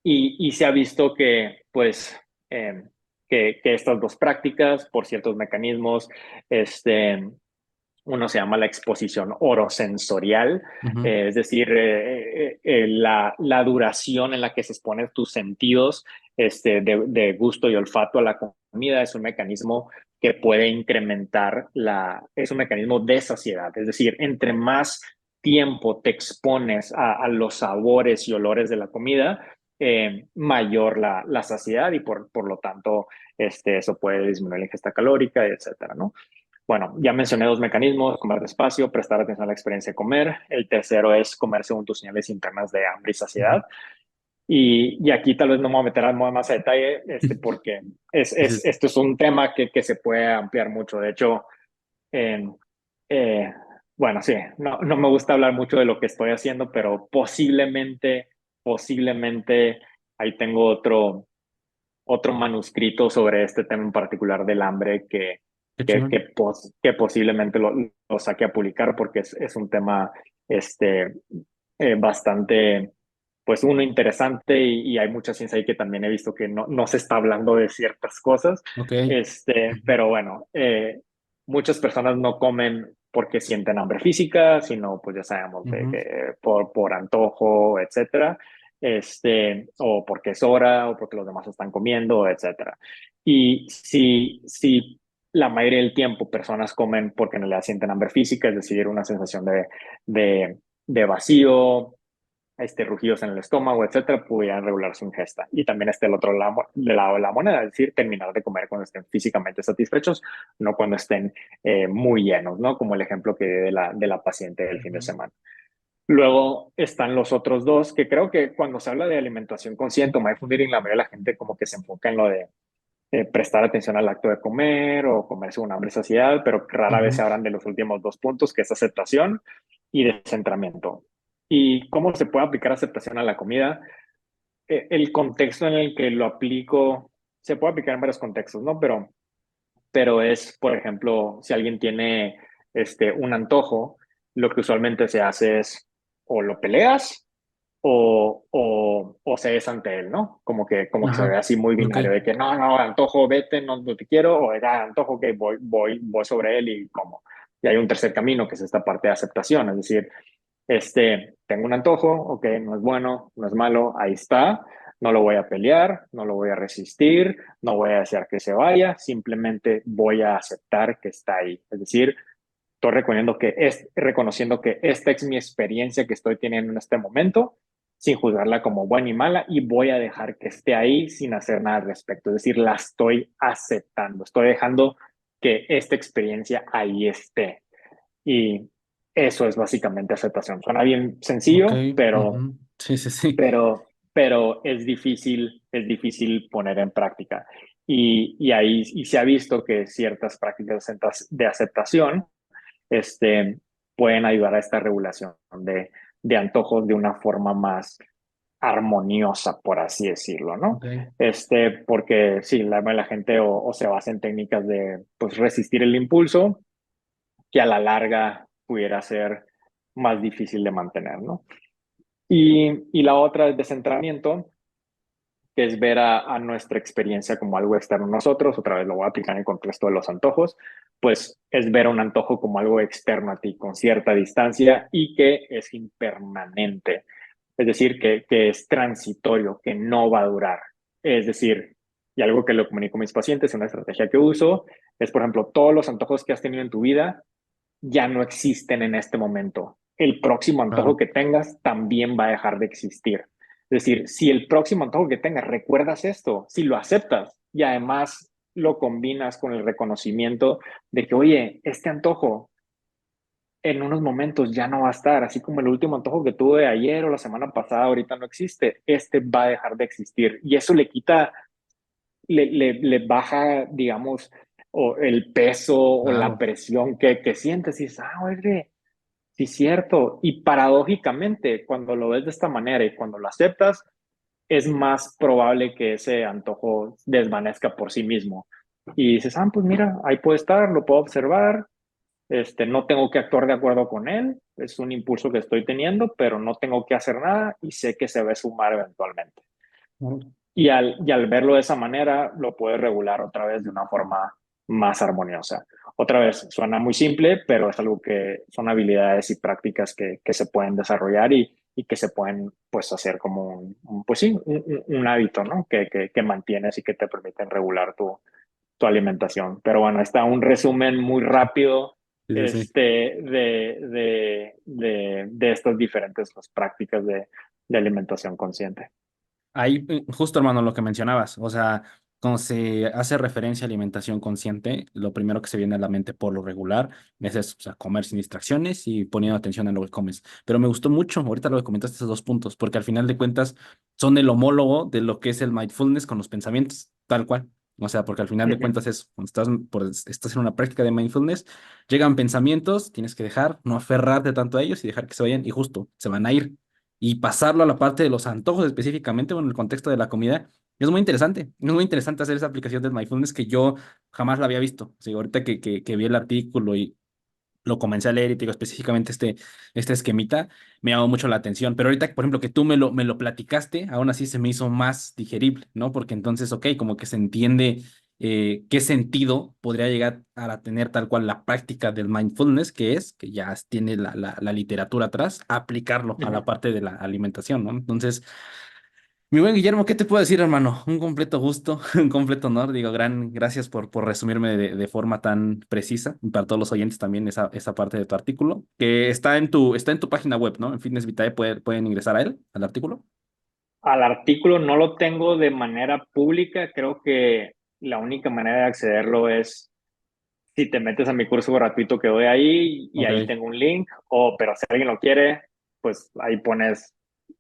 y se ha visto que, pues, que estas dos prácticas, por ciertos mecanismos, uno se llama la exposición orosensorial, Ujú. es decir, la duración en la que se exponen tus sentidos, de gusto y olfato a la comida, es un mecanismo que puede incrementar es un mecanismo de saciedad, es decir, entre más tiempo te expones a los sabores y olores de la comida, mayor la saciedad, y por lo tanto, eso puede disminuir la ingesta calórica, etcétera, ¿no? Bueno, ya mencioné dos mecanismos: comer despacio, prestar atención a la experiencia de comer. El tercero es comer según tus señales internas de hambre y Ujú. saciedad. Y aquí tal vez no me voy a meter más a detalle, porque Sí, sí, sí. esto es un tema que se puede ampliar mucho. De hecho, eh, eh, bueno, sí, no me gusta hablar mucho de lo que estoy haciendo, pero posiblemente ahí tengo otro manuscrito sobre este tema en particular del hambre Qué que, chingón. que, que posiblemente lo saque a publicar, porque es un tema este, bastante, pues uno, interesante, y hay mucha ciencia ahí que también he visto que no se está hablando de ciertas cosas, Ok. Ujú. pero bueno, muchas personas no comen porque sienten hambre física, sino pues ya sabemos, Ujú. por antojo, etcétera, o porque es hora, o porque los demás están comiendo, etcétera. Y si la mayoría del tiempo personas comen porque no le sienten hambre física, es decir, una sensación de, de vacío, rugidos en el estómago, etcétera, pudieran regular su ingesta. Y también está el otro lado de la moneda, es decir, terminar de comer cuando estén físicamente satisfechos, no cuando estén muy llenos, ¿no? Como el ejemplo que di de la paciente del fin de Ujú. semana. Luego están los otros dos, que creo que cuando se habla de alimentación consciente o mindful eating, la mayoría de la gente como que se enfoca en lo de prestar atención al acto de comer o comerse una hambre y saciedad, pero rara vez Ujú. se hablan de los últimos dos puntos, que es aceptación y descentramiento. ¿Y cómo se puede aplicar aceptación a la comida? El contexto en el que lo aplico, se puede aplicar en varios contextos, ¿no? Pero es, por ejemplo, si alguien tiene un antojo, lo que usualmente se hace es o lo peleas o se es ante él, ¿no? Como que se ve Ajá. así muy Ok. binario de que no, no, antojo, vete, no, no te quiero, o era antojo que voy sobre él y como. Y hay un tercer camino que es esta parte de aceptación, es decir, tengo un antojo, ok, no es bueno, no es malo, ahí está, no lo voy a pelear, no lo voy a resistir, no voy a desear que se vaya, simplemente voy a aceptar que está ahí. Es decir, estoy reconociendo que esta es mi experiencia que estoy teniendo en este momento, sin juzgarla como buena y mala, y voy a dejar que esté ahí sin hacer nada al respecto. Es decir, la estoy aceptando, estoy dejando que esta experiencia ahí esté. Y eso es básicamente aceptación. Suena bien Ok. sencillo, Ujú. Sí, sí, sí. pero es difícil poner en práctica. Y ahí y se ha visto que ciertas prácticas de aceptación pueden ayudar a esta regulación de antojos de una forma más armoniosa, por así decirlo, ¿no? Ok. Porque sí, la gente o se basa en técnicas de pues, resistir el impulso, que a la larga pudiera ser más difícil de mantener, ¿no? Y la otra es descentramiento, que es ver a nuestra experiencia como algo externo a nosotros, otra vez lo voy a aplicar en el contexto de los antojos, pues es ver un antojo como algo externo a ti, con cierta distancia y que es impermanente, es decir, que es transitorio, que no va a durar. Es decir, y algo que lo comunico a mis pacientes, una estrategia que uso, es, por ejemplo, todos los antojos que has tenido en tu vida ya no existen en este momento. El próximo antojo Claro. que tengas también va a dejar de existir. Es decir, si el próximo antojo que tengas recuerdas esto, si lo aceptas y además lo combinas con el reconocimiento de que, oye, este antojo en unos momentos ya no va a estar, así como el último antojo que tuve ayer o la semana pasada ahorita no existe, este va a dejar de existir. Y eso le quita, le baja, digamos, o el peso o la Claro. presión que sientes y dices, oye, sí, cierto. Y paradójicamente, cuando lo ves de esta manera y cuando lo aceptas, es más probable que ese antojo desvanezca por sí mismo. Y dices, pues mira, ahí puede estar, lo puedo observar, no tengo que actuar de acuerdo con él, es un impulso que estoy teniendo, pero no tengo que hacer nada y sé que se va a sumar eventualmente. Ujú. Y al verlo de esa manera, lo puedes regular otra vez de una forma más armoniosa. Otra vez, suena muy simple, pero es algo que son habilidades y prácticas que se pueden desarrollar y que se pueden pues hacer como pues sí, un hábito, ¿no? Que mantienes y que te permiten regular tu alimentación. Pero bueno, está un resumen muy rápido Sí, sí, sí. de estas diferentes pues, prácticas de alimentación consciente. Ahí, justo hermano, lo que mencionabas, o sea, cuando se hace referencia a alimentación consciente, lo primero que se viene a la mente por lo regular es eso, o sea, comer sin distracciones y poniendo atención en lo que comes. Pero me gustó mucho ahorita lo que comentaste, esos dos puntos, porque al final de cuentas son el homólogo de lo que es el mindfulness con los pensamientos, tal cual. O sea, porque al final Uh de -huh. cuentas es, cuando estás en una práctica de mindfulness, llegan pensamientos, tienes que dejar, no aferrarte tanto a ellos y dejar que se vayan y justo se van a ir y pasarlo a la parte de los antojos específicamente, bueno, en el contexto de la comida, es muy interesante hacer esa aplicación del mindfulness que yo jamás la había visto. O sea, ahorita que vi el artículo y lo comencé a leer y te digo específicamente este esquemita, me llamó mucho la atención. Pero ahorita, por ejemplo, que tú me lo platicaste, aún así se me hizo más digerible, ¿no? Porque entonces, ok, como que se entiende qué sentido podría llegar a tener tal cual la práctica del mindfulness, que es, que ya tiene la literatura atrás, aplicarlo Uh a la -huh. parte de la alimentación, ¿no? Entonces, Mi buen Guillermo, ¿qué te puedo decir, hermano? Un completo gusto, un completo honor. Digo, gracias por resumirme de forma tan precisa. Y para todos los oyentes también esa parte de tu artículo, que está en tu página web, ¿no? En Fitness Vitae pueden ingresar a él, al artículo. Al artículo no lo tengo de manera pública, creo que la única manera de accederlo es si te metes a mi curso gratuito que doy ahí y ahí Ok, tengo un link, o pero si alguien lo quiere, pues ahí pones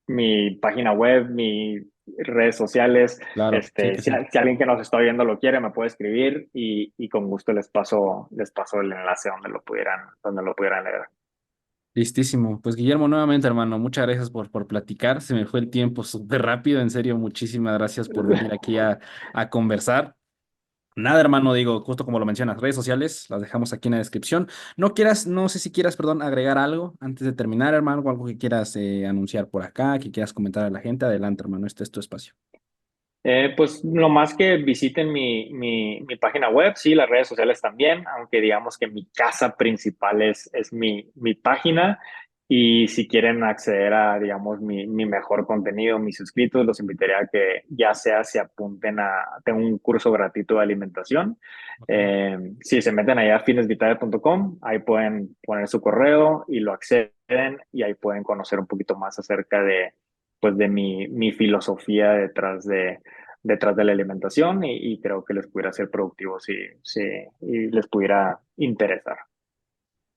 mi página web, mis redes sociales, claro, sí que si, sí. si alguien que nos está viendo lo quiere, me puede escribir y con gusto les paso el enlace donde lo pudieran leer. Listísimo. Pues Guillermo, nuevamente, hermano, muchas gracias por platicar. Se me fue el tiempo súper rápido, en serio, muchísimas gracias por venir aquí a conversar. Nada, hermano, digo, justo como lo mencionas, redes sociales, las dejamos aquí en la descripción. No sé si quieras, perdón, agregar algo antes de terminar, hermano, o algo que quieras anunciar por acá, que quieras comentar a la gente. Adelante, hermano, este es tu espacio. Pues lo más que visiten mi página web, sí, las redes sociales también, aunque digamos que mi casa principal es mi página y si quieren acceder a, digamos, mi mejor contenido, mis suscritos, los invitaría a que ya sea se apunten tengo un curso gratuito de alimentación. Ok. Si se meten allá a fitnessvitae.com, ahí pueden poner su correo y lo acceden y ahí pueden conocer un poquito más acerca de, pues, de mi filosofía detrás de la alimentación y creo que les pudiera ser productivo si y les pudiera interesar.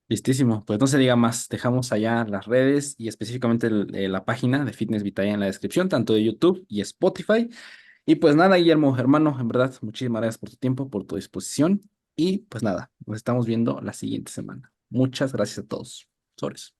Listísimo. Pues no se diga más, dejamos allá las redes y específicamente la página de Fitness Vitae en la descripción, tanto de YouTube y Spotify. Y pues nada, Guillermo, hermano, en verdad, muchísimas gracias por tu tiempo, por tu disposición. Y pues nada, nos estamos viendo la siguiente semana. Muchas gracias a todos. Sobres.